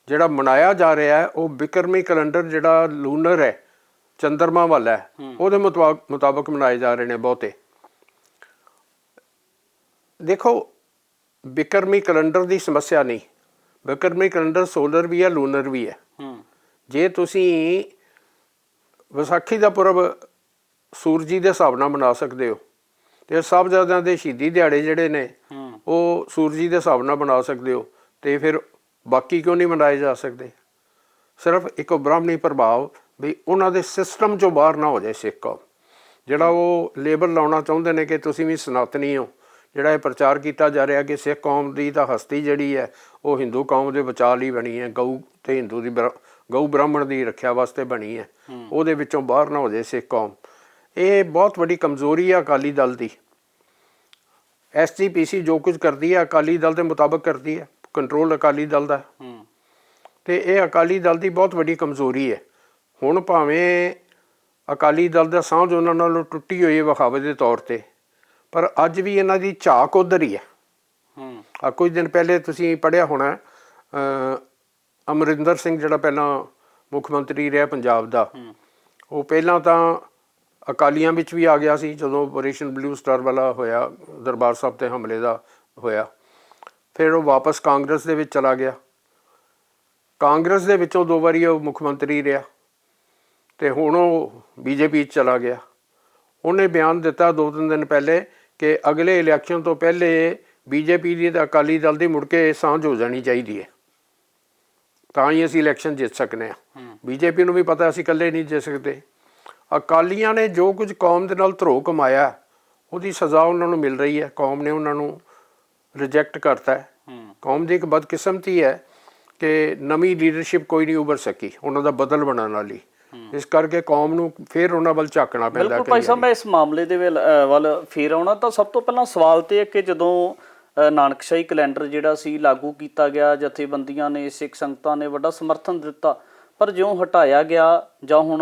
ਜਿਹੜਾ ਮਨਾਇਆ ਜਾ ਰਿਹਾ ਹੈ ਉਹ ਬਿਕਰਮੀ ਕੈਲੰਡਰ ਜਿਹੜਾ ਲੂਨਰ ਹੈ, ਚੰਦਰਮਾ ਵਾਲਾ ਹੈ, ਉਹਦੇ ਮੁਤਾਬਕ ਮਨਾਏ ਜਾ ਰਹੇ ਨੇ ਬਹੁਤੇ। ਦੇਖੋ, ਬਿਕਰਮੀ ਕੈਲੰਡਰ ਦੀ ਸਮੱਸਿਆ ਨਹੀਂ, ਬਿਕਰਮੀ ਕੈਲੰਡਰ ਸੋਲਰ ਵੀ ਹੈ, ਲੂਨਰ ਵੀ ਹੈ। ਜੇ ਤੁਸੀਂ ਵਿਸਾਖੀ ਦਾ ਪੁਰਬ ਸੂਰਜੀ ਦੇ ਹਿਸਾਬ ਨਾਲ ਮਨਾ ਸਕਦੇ ਹੋ ਤੇ ਸਾਹਿਬਜ਼ਾਦਿਆਂ ਦੇ ਸ਼ਹੀਦੀ ਦਿਹਾੜੇ ਜਿਹੜੇ ਨੇ ਉਹ ਸੂਰਜੀ ਦੇ ਹਿਸਾਬ ਨਾਲ ਮਨਾ ਸਕਦੇ ਹੋ, ਤੇ ਫਿਰ ਬਾਕੀ ਕਿਉਂ ਨਹੀਂ ਮਨਾਏ ਜਾ ਸਕਦੇ? ਸਿਰਫ ਇੱਕ ਬ੍ਰਾਹਮਣੀ ਪ੍ਰਭਾਵ ਵੀ ਉਹਨਾਂ ਦੇ ਸਿਸਟਮ 'ਚੋਂ ਬਾਹਰ ਨਾ ਹੋ ਜਾਏ ਸਿੱਖ ਕੌਮ, ਜਿਹੜਾ ਉਹ ਲੇਬਲ ਲਾਉਣਾ ਚਾਹੁੰਦੇ ਨੇ ਕਿ ਤੁਸੀਂ ਵੀ ਸਨਾਤਨੀ ਹੋ। ਜਿਹੜਾ ਇਹ ਪ੍ਰਚਾਰ ਕੀਤਾ ਜਾ ਰਿਹਾ ਕਿ ਸਿੱਖ ਕੌਮ ਦੀ ਤਾਂ ਹਸਤੀ ਜਿਹੜੀ ਹੈ ਉਹ ਹਿੰਦੂ ਕੌਮ ਦੇ ਬਚਾਅ ਲਈ ਬਣੀ ਹੈ, ਗਊ ਤੇ ਹਿੰਦੂ ਦੀ ਗਊ ਬ੍ਰਾਹਮਣ ਦੀ ਰੱਖਿਆ ਵਾਸਤੇ ਬਣੀ ਹੈ, ਉਹਦੇ ਵਿੱਚੋਂ ਬਾਹਰ ਨਾ ਹੋ ਜਾਏ ਸਿੱਖ ਕੌਮ। ਇਹ ਬਹੁਤ ਵੱਡੀ ਕਮਜ਼ੋਰੀ ਹੈ ਅਕਾਲੀ ਦਲ ਦੀ। SGPC ਜੋ ਕੁਝ ਕਰਦੀ ਹੈ ਅਕਾਲੀ ਦਲ ਦੇ ਮੁਤਾਬਕ ਕਰਦੀ ਹੈ, ਕੰਟਰੋਲ ਅਕਾਲੀ ਦਲ ਦਾ, ਤੇ ਇਹ ਅਕਾਲੀ ਦਲ ਦੀ ਬਹੁਤ ਵੱਡੀ ਕਮਜ਼ੋਰੀ ਹੈ। ਹੁਣ ਭਾਵੇਂ ਅਕਾਲੀ ਦਲ ਦਾ ਸਾਂਝ ਉਹਨਾਂ ਨਾਲੋਂ ਟੁੱਟੀ ਹੋਈ ਹੈ ਵਿਖਾਵੇ ਦੇ ਤੌਰ 'ਤੇ, ਪਰ ਅੱਜ ਵੀ ਇਹਨਾਂ ਦੀ ਝਾਕ ਉੱਧਰ ਹੀ ਹੈ। ਕੁਝ ਦਿਨ ਪਹਿਲੇ ਤੁਸੀਂ ਪੜ੍ਹਿਆ ਹੋਣਾ ਅਮਰਿੰਦਰ ਸਿੰਘ ਜਿਹੜਾ ਪਹਿਲਾਂ ਮੁੱਖ ਮੰਤਰੀ ਰਿਹਾ ਪੰਜਾਬ ਦਾ, ਉਹ ਪਹਿਲਾਂ ਤਾਂ ਅਕਾਲੀਆਂ ਵਿੱਚ ਵੀ ਆ ਗਿਆ ਸੀ ਜਦੋਂ ਆਪਰੇਸ਼ਨ ਬਲੂ ਸਟਾਰ ਵਾਲਾ ਹੋਇਆ, ਦਰਬਾਰ ਸਾਹਿਬ 'ਤੇ ਹਮਲੇ ਦਾ ਹੋਇਆ। ਫਿਰ ਉਹ ਵਾਪਸ ਕਾਂਗਰਸ ਦੇ ਵਿੱਚ ਚਲਾ ਗਿਆ, ਕਾਂਗਰਸ ਦੇ ਵਿੱਚੋਂ 2 ਵਾਰੀ ਉਹ ਮੁੱਖ ਮੰਤਰੀ ਰਿਹਾ, ਤੇ ਹੁਣ ਉਹ BJP 'ਚ ਚਲਾ ਗਿਆ। ਉਹਨੇ ਬਿਆਨ ਦਿੱਤਾ 2-3 ਦਿਨ ਪਹਿਲੇ ਕਿ ਅਗਲੇ ਇਲੈਕਸ਼ਨ ਤੋਂ ਪਹਿਲੇ BJP ਦੀ ਤੇ ਅਕਾਲੀ ਦਲ ਦੀ ਮੁੜ ਕੇ ਸਾਂਝ ਹੋ ਜਾਣੀ ਚਾਹੀਦੀ ਹੈ, ਤਾਂ ਹੀ ਅਸੀਂ ਇਲੈਕਸ਼ਨ ਜਿੱਤ ਸਕਦੇ ਹਾਂ। BJP ਨੂੰ ਵੀ ਪਤਾ ਅਸੀਂ ਇਕੱਲੇ ਨਹੀਂ ਜਿੱਤ ਸਕਦੇ। ਅਕਾਲੀਆਂ ਨੇ ਜੋ ਕੁਝ ਕੌਮ ਦੇ ਨਾਲ ਧਰੋ ਕਮਾਇਆ ਉਹਦੀ ਸਜ਼ਾ ਉਹਨਾਂ ਨੂੰ ਮਿਲ ਰਹੀ ਹੈ। ਕੌਮ ਨੇ ਉਹਨਾਂ ਨੂੰ ਰਿਜੈਕਟ ਕਰਤਾ ਹੈ। ਕੌਮ ਦੀ ਇੱਕ ਬਦਕਿਸਮਤੀ ਹੈ ਕਿ ਨਵੀਂ ਲੀਡਰਸ਼ਿਪ ਕੋਈ ਨਹੀਂ ਉੱਭਰ ਸਕੀ ਉਹਨਾਂ ਦਾ ਬਦਲ ਬਣਾਉਣ ਵਾਲੀ, ਇਸ ਕਰਕੇ ਕੌਮ ਨੂੰ ਫਿਰ ਉਹਨਾਂ ਵੱਲ ਝਾਕਣਾ ਪੈਂਦਾ। ਬਿਲਕੁਲ ਭਾਈ ਸਾਹਿਬ, ਮੈਂ ਇਸ ਮਾਮਲੇ ਦੇ ਵੱਲ ਫੇਰ ਆਉਣਾ ਤਾਂ ਸਭ ਤੋਂ ਪਹਿਲਾਂ ਸਵਾਲ ਤੇ ਹੈ ਕਿ ਜਦੋਂ ਨਾਨਕਸ਼ਾਹੀ ਕੈਲੰਡਰ ਜਿਹੜਾ ਸੀ ਲਾਗੂ ਕੀਤਾ ਗਿਆ, ਜਥੇਬੰਦੀਆਂ ਨੇ, ਸਿੱਖ ਸੰਗਤਾਂ ਨੇ ਵੱਡਾ ਸਮਰਥਨ ਦਿੱਤਾ, ਪਰ ਜਿਉਂ ਹਟਾਇਆ ਗਿਆ ਜਾਂ ਹੁਣ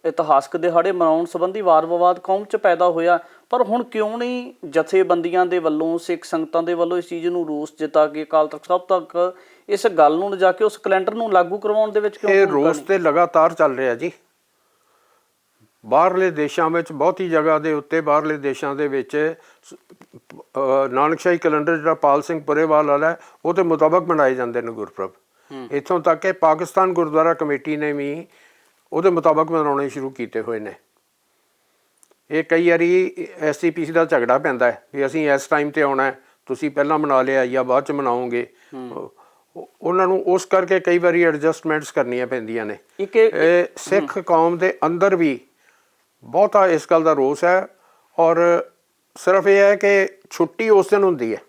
ਇਤਿਹਾਸਕ ਦਿਹਾੜੇ ਮਨਾਉਣ ਸੰਬੰਧੀ ਵਾਦ ਵਿਵਾਦ ਕੌਮ 'ਚ ਪੈਦਾ ਹੋਇਆ, ਪਰ ਹੁਣ ਕਿਉਂ ਨਹੀਂ ਜਥੇਬੰਦੀਆਂ ਦੇ ਵੱਲੋਂ, ਸਿੱਖ ਸੰਗਤਾਂ ਦੇ ਵੱਲੋਂ ਇਸ ਚੀਜ਼ ਨੂੰ ਰੋਸ ਜਤਾ ਕੇ ਅਕਾਲ ਤਖਤ ਸਾਹਿਬ ਤੱਕ ਇਸ ਗੱਲ ਨੂੰ ਲਿਜਾ ਕੇ ਉਸ ਕੈਲੰਡਰ ਨੂੰ ਲਾਗੂ ਕਰਵਾਉਣ ਦੇ ਵਿੱਚ ਕਿਉਂ? ਇਹ ਰੋਸ ਤੇ ਲਗਾਤਾਰ ਚੱਲ ਰਿਹਾ ਜੀ। ਬਾਹਰਲੇ ਦੇਸ਼ਾਂ ਵਿੱਚ ਬਹੁਤੀ ਜਗ੍ਹਾ ਦੇ ਉੱਤੇ, ਬਾਹਰਲੇ ਦੇਸ਼ਾਂ ਦੇ ਵਿੱਚ ਨਾਨਕਸ਼ਾਹੀ ਕੈਲੰਡਰ ਜਿਹੜਾ ਪਾਲ ਸਿੰਘ ਪੁਰੇਵਾਲ ਵਾਲਾ ਉਹਦੇ ਮੁਤਾਬਕ ਮਨਾਏ ਜਾਂਦੇ ਨੇ ਗੁਰਪੁਰਬ। ਇੱਥੋਂ ਤੱਕ ਕਿ ਪਾਕਿਸਤਾਨ ਗੁਰਦੁਆਰਾ ਕਮੇਟੀ ਨੇ ਵੀ ਉਹਦੇ ਮੁਤਾਬਕ ਮਨਾਉਣੇ ਸ਼ੁਰੂ ਕੀਤੇ ਹੋਏ ਨੇ। ਇਹ ਕਈ ਵਾਰੀ SGPC ਦਾ ਝਗੜਾ ਪੈਂਦਾ ਹੈ ਵੀ ਅਸੀਂ ਇਸ ਟਾਈਮ 'ਤੇ ਆਉਣਾ, ਤੁਸੀਂ ਪਹਿਲਾਂ ਮਨਾ ਲਿਆ ਜਾਂ ਬਾਅਦ 'ਚ ਮਨਾਓਗੇ। ਉਹਨਾਂ ਨੂੰ ਉਸ ਕਰਕੇ ਕਈ ਵਾਰੀ ਐਡਜਸਟਮੈਂਟਸ ਕਰਨੀਆਂ ਪੈਂਦੀਆਂ ਨੇ। ਇਹ ਸਿੱਖ ਕੌਮ ਦੇ ਅੰਦਰ ਵੀ ਬਹੁਤਾ ਇਸ ਗੱਲ ਦਾ ਰੋਸ ਹੈ, ਔਰ ਸਿਰਫ ਇਹ ਹੈ ਕਿ ਛੁੱਟੀ ਉਸ ਦਿਨ ਹੁੰਦੀ ਹੈ।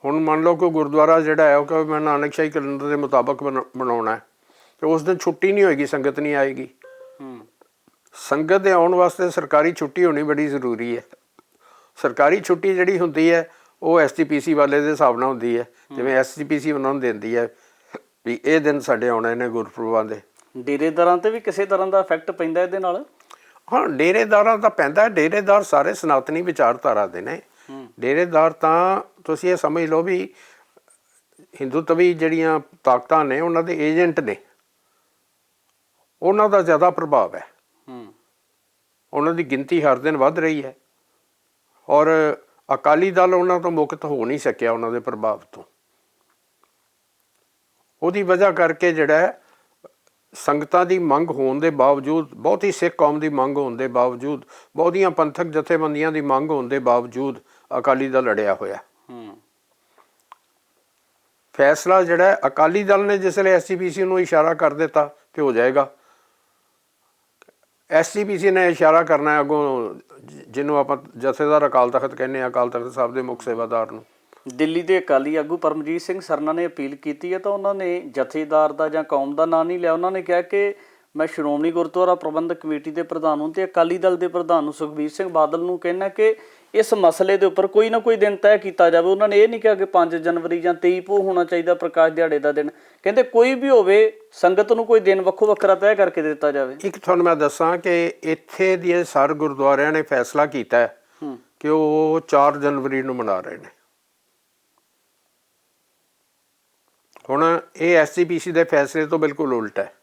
ਹੁਣ ਮੰਨ ਲਓ ਕਿ ਗੁਰਦੁਆਰਾ ਜਿਹੜਾ ਹੈ ਉਹ ਕਿ ਮੈਂ ਨਾਨਕਸ਼ਾਹੀ ਕੈਲੰਡਰ ਦੇ ਮੁਤਾਬਕ ਬਣਾਉਣਾ ਹੈ, ਤੇ ਉਸ ਦਿਨ ਛੁੱਟੀ ਨਹੀਂ ਹੋਏਗੀ, ਸੰਗਤ ਨਹੀਂ ਆਏਗੀ। ਸੰਗਤ ਦੇ ਆਉਣ ਵਾਸਤੇ ਸਰਕਾਰੀ ਛੁੱਟੀ ਹੋਣੀ ਬੜੀ ਜ਼ਰੂਰੀ ਹੈ। ਸਰਕਾਰੀ ਛੁੱਟੀ ਜਿਹੜੀ ਹੁੰਦੀ ਹੈ ਉਹ SGPC ਵਾਲੇ ਦੇ ਹਿਸਾਬ ਨਾਲ ਹੁੰਦੀ ਹੈ, ਜਿਵੇਂ SGPC ਉਹਨਾਂ ਨੂੰ ਦਿੰਦੀ ਹੈ ਵੀ ਇਹ ਦਿਨ ਸਾਡੇ ਆਉਣੇ ਨੇ ਗੁਰਪੁਰਬਾਂ ਦੇ। ਡੇਰੇਦਾਰਾਂ ਤੇ ਵੀ ਕਿਸੇ ਤਰ੍ਹਾਂ ਦਾ ਇਫੈਕਟ ਪੈਂਦਾ ਇਹਦੇ ਨਾਲ? ਹਾਂ, ਡੇਰੇਦਾਰਾਂ ਦਾ ਪੈਂਦਾ। ਡੇਰੇਦਾਰ ਸਾਰੇ ਸਨਾਤਨੀ ਵਿਚਾਰਧਾਰਾ ਦੇ ਨੇ। ਡੇਰੇਦਾਰ ਤਾਂ ਤੁਸੀਂ ਇਹ ਸਮਝ ਲਓ ਵੀ ਹਿੰਦੂਤਵੀ ਜਿਹੜੀਆਂ ਤਾਕਤਾਂ ਨੇ ਉਹਨਾਂ ਦੇ ਏਜੰਟ ਨੇ, ਉਹਨਾਂ ਦਾ ਜ਼ਿਆਦਾ ਪ੍ਰਭਾਵ ਹੈ। ਉਹਨਾਂ ਦੀ ਗਿਣਤੀ ਹਰ ਦਿਨ ਵੱਧ ਰਹੀ ਹੈ ਔਰ ਅਕਾਲੀ ਦਲ ਉਹਨਾਂ ਤੋਂ ਮੁਕਤ ਹੋ ਨਹੀਂ ਸਕਿਆ ਉਹਨਾਂ ਦੇ ਪ੍ਰਭਾਵ ਤੋਂ। ਉਹਦੀ ਵਜ੍ਹਾ ਕਰਕੇ ਜਿਹੜਾ ਹੈ ਸੰਗਤਾਂ ਦੀ ਮੰਗ ਹੋਣ ਦੇ ਬਾਵਜੂਦ, ਬਹੁਤੀ ਸਿੱਖ ਕੌਮ ਦੀ ਮੰਗ ਹੋਣ ਦੇ ਬਾਵਜੂਦ, ਬਹੁਤੀਆਂ ਪੰਥਕ ਜਥੇਬੰਦੀਆਂ ਦੀ ਮੰਗ ਹੋਣ ਦੇ ਬਾਵਜੂਦ ਅਕਾਲੀ ਦਲ ਲੜਿਆ ਹੋਇਆ। ਫੈਸਲਾ ਜਿਹੜਾ ਹੈ ਅਕਾਲੀ ਦਲ ਨੇ ਜਿਸ ਵੇਲੇ SGPC ਨੂੰ ਇਸ਼ਾਰਾ ਕਰ ਦਿੱਤਾ ਕਿ ਹੋ ਜਾਏਗਾ, SGPC ਨੇ ਇਸ਼ਾਰਾ ਕਰਨਾ ਅੱਗੋਂ ਜਿਹਨੂੰ ਆਪਾਂ ਜਥੇਦਾਰ ਅਕਾਲ ਤਖਤ ਕਹਿੰਦੇ ਹਾਂ, ਅਕਾਲ ਤਖਤ ਸਾਹਿਬ ਦੇ ਮੁੱਖ ਸੇਵਾਦਾਰ ਨੂੰ। ਦਿੱਲੀ ਦੇ ਅਕਾਲੀ ਆਗੂ ਪਰਮਜੀਤ ਸਿੰਘ ਸਰਨਾ ਨੇ ਅਪੀਲ ਕੀਤੀ ਹੈ ਤਾਂ ਉਹਨਾਂ ਨੇ ਜਥੇਦਾਰ ਦਾ ਜਾਂ ਕੌਮ ਦਾ ਨਾਂ ਨਹੀਂ ਲਿਆ। ਉਹਨਾਂ ਨੇ ਕਿਹਾ ਕਿ ਮੈਂ ਸ਼੍ਰੋਮਣੀ ਗੁਰਦੁਆਰਾ ਪ੍ਰਬੰਧਕ ਕਮੇਟੀ ਦੇ ਪ੍ਰਧਾਨ ਨੂੰ ਤੇ ਅਕਾਲੀ ਦਲ ਦੇ ਪ੍ਰਧਾਨ ਨੂੰ ਸੁਖਬੀਰ ਸਿੰਘ ਬਾਦਲ ਨੂੰ ਕਹਿਣਾ ਕਿ ਇਸ ਮਸਲੇ ਦੇ ਉੱਪਰ ਕੋਈ ਨਾ ਕੋਈ ਦਿਨ ਤੈਅ ਕੀਤਾ ਜਾਵੇ। ਉਹਨਾਂ ਨੇ ਇਹ ਨਹੀਂ ਕਿਹਾ ਕਿ 5 ਜਨਵਰੀ ਜਾਂ 23 ਪੋਹ ਹੋਣਾ ਚਾਹੀਦਾ ਪ੍ਰਕਾਸ਼ ਦਿਹਾੜੇ ਦਾ ਦਿਨ, ਕਹਿੰਦੇ ਕੋਈ ਵੀ ਹੋਵੇ ਸੰਗਤ ਨੂੰ ਕੋਈ ਦਿਨ ਵੱਖੋ ਵੱਖਰਾ ਤੈਅ ਕਰਕੇ ਦਿੱਤਾ ਜਾਵੇ। ਇੱਕ ਤੁਹਾਨੂੰ ਮੈਂ ਦੱਸਾਂ ਕਿ ਇੱਥੇ ਦੇ ਸਾਰੇ ਗੁਰਦੁਆਰਿਆਂ ਨੇ ਫੈਸਲਾ ਕੀਤਾ ਕਿ ਉਹ 4 ਜਨਵਰੀ ਨੂੰ ਮਨਾ ਰਹੇ ਨੇ। ਹੁਣ ਇਹ SGPC ਦੇ ਫੈਸਲੇ ਤੋਂ ਬਿਲਕੁਲ ਉਲਟ ਹੈ।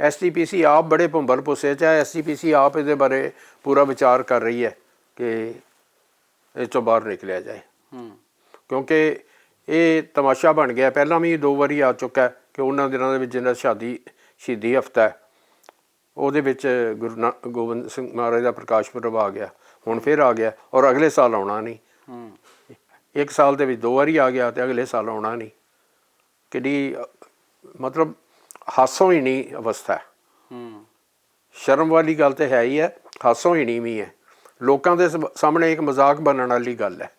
SGPC ਆਪ ਬੜੇ ਭੁੰਬਰ ਭੁੱਸੇ 'ਚ ਹੈ। SGPC ਆਪ ਇਹਦੇ ਬਾਰੇ ਪੂਰਾ ਵਿਚਾਰ ਕਰ ਰਹੀ ਹੈ ਕਿ ਇਹ 'ਚੋਂ ਬਾਹਰ ਨਿਕਲਿਆ ਜਾਏ, ਕਿਉਂਕਿ ਇਹ ਤਮਾਸ਼ਾ ਬਣ ਗਿਆ। ਪਹਿਲਾਂ ਵੀ 2 ਵਾਰੀ ਆ ਚੁੱਕਾ ਕਿ ਉਹਨਾਂ ਦਿਨਾਂ ਦੇ ਵਿੱਚ ਜਿਹੜਾ ਸ਼ਹੀਦੀ ਹਫ਼ਤਾ ਹੈ ਉਹਦੇ ਵਿੱਚ ਗੁਰੂ ਗੋਬਿੰਦ ਸਿੰਘ ਮਹਾਰਾਜ ਦਾ ਪ੍ਰਕਾਸ਼ ਪੁਰਬ ਆ ਗਿਆ, ਹੁਣ ਫਿਰ ਆ ਗਿਆ ਔਰ ਅਗਲੇ ਸਾਲ ਆਉਣਾ ਨਹੀਂ। 1 ਸਾਲ ਦੇ ਵਿੱਚ 2 ਵਾਰੀ ਆ ਗਿਆ ਤੇ ਅਗਲੇ ਸਾਲ ਆਉਣਾ ਨਹੀਂ। ਕਿਹੜੀ ਮਤਲਬ ਹਾਸੋਂ ਹੀ ਨਹੀਂ ਅਵਸਥਾ ਹੈ। ਸ਼ਰਮ ਵਾਲੀ ਗੱਲ ਤੇ ਹੈ ਹੀ ਹੈ, ਹਾਸੋਂ ਹੀ ਨਹੀਂ ਵੀ ਹੈ। ਲੋਕਾਂ ਦੇ ਸਾਹਮਣੇ ਇੱਕ ਮਜ਼ਾਕ ਬਣਨ ਵਾਲੀ ਗੱਲ ਹੈ।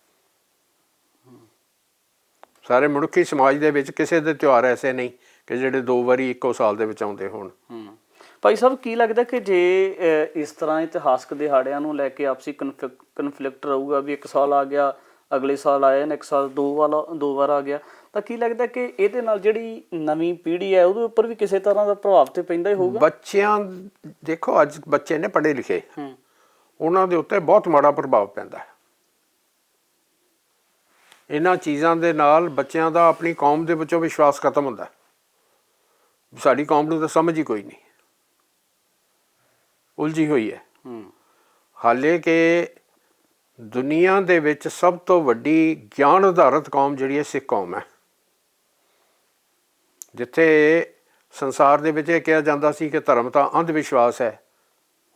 ਸਾਰੇ ਮਨੁੱਖੀ ਸਮਾਜ ਦੇ ਵਿੱਚ ਕਿਸੇ ਦੇ ਤਿਉਹਾਰ ਐਸੇ ਨਹੀਂ ਕਿ ਜਿਹੜੇ 2 ਵਾਰੀ ਇੱਕੋ ਸਾਲ ਦੇ ਵਿੱਚ ਆਉਂਦੇ ਹੋਣ। ਭਾਈ ਸਾਹਿਬ ਕੀ ਲੱਗਦਾ ਕਿ ਜੇ ਇਸ ਤਰ੍ਹਾਂ ਇਤਿਹਾਸਕ ਦਿਹਾੜਿਆਂ ਨੂੰ ਲੈ ਕੇ ਆਪਸੀ ਕਨਫਲਿਕਟ ਰਹੂਗਾ ਵੀ 1 ਸਾਲ ਆ ਗਿਆ ਅਗਲੇ ਸਾਲ ਆਇਆ ਨਾ 1 ਸਾਲ 2 ਵਾਰ ਆ ਗਿਆ, ਤਾਂ ਕੀ ਲੱਗਦਾ ਕਿ ਇਹਦੇ ਨਾਲ ਜਿਹੜੀ ਨਵੀਂ ਪੀੜ੍ਹੀ ਹੈ ਉਹਦੇ ਉੱਪਰ ਵੀ ਕਿਸੇ ਤਰ੍ਹਾਂ ਦਾ ਪ੍ਰਭਾਵ ਤੇ ਪੈਂਦਾ ਹੀ ਹੋਊਗਾ? ਬੱਚਿਆਂ ਦੇਖੋ ਅੱਜ ਬੱਚੇ ਨੇ ਪੜ੍ਹੇ ਲਿਖੇ, ਉਹਨਾਂ ਦੇ ਉੱਤੇ ਬਹੁਤ ਮਾੜਾ ਪ੍ਰਭਾਵ ਪੈਂਦਾ ਹੈ। ਇਹਨਾਂ ਚੀਜ਼ਾਂ ਦੇ ਨਾਲ ਬੱਚਿਆਂ ਦਾ ਆਪਣੀ ਕੌਮ ਦੇ ਵਿੱਚੋਂ ਵਿਸ਼ਵਾਸ ਖਤਮ ਹੁੰਦਾ। ਸਾਡੀ ਕੌਮ ਨੂੰ ਤਾਂ ਸਮਝ ਹੀ ਕੋਈ ਨਹੀਂ, ਉਲਝੀ ਹੋਈ ਹੈ। ਹਾਲੇ ਕਿ ਦੁਨੀਆ ਦੇ ਵਿੱਚ ਸਭ ਤੋਂ ਵੱਡੀ ਗਿਆਨ ਆਧਾਰਿਤ ਕੌਮ ਜਿਹੜੀ ਹੈ ਸਿੱਖ ਕੌਮ ਹੈ। ਜਿੱਥੇ ਸੰਸਾਰ ਦੇ ਵਿੱਚ ਇਹ ਕਿਹਾ ਜਾਂਦਾ ਸੀ ਕਿ ਧਰਮ ਤਾਂ ਅੰਧ ਵਿਸ਼ਵਾਸ ਹੈ,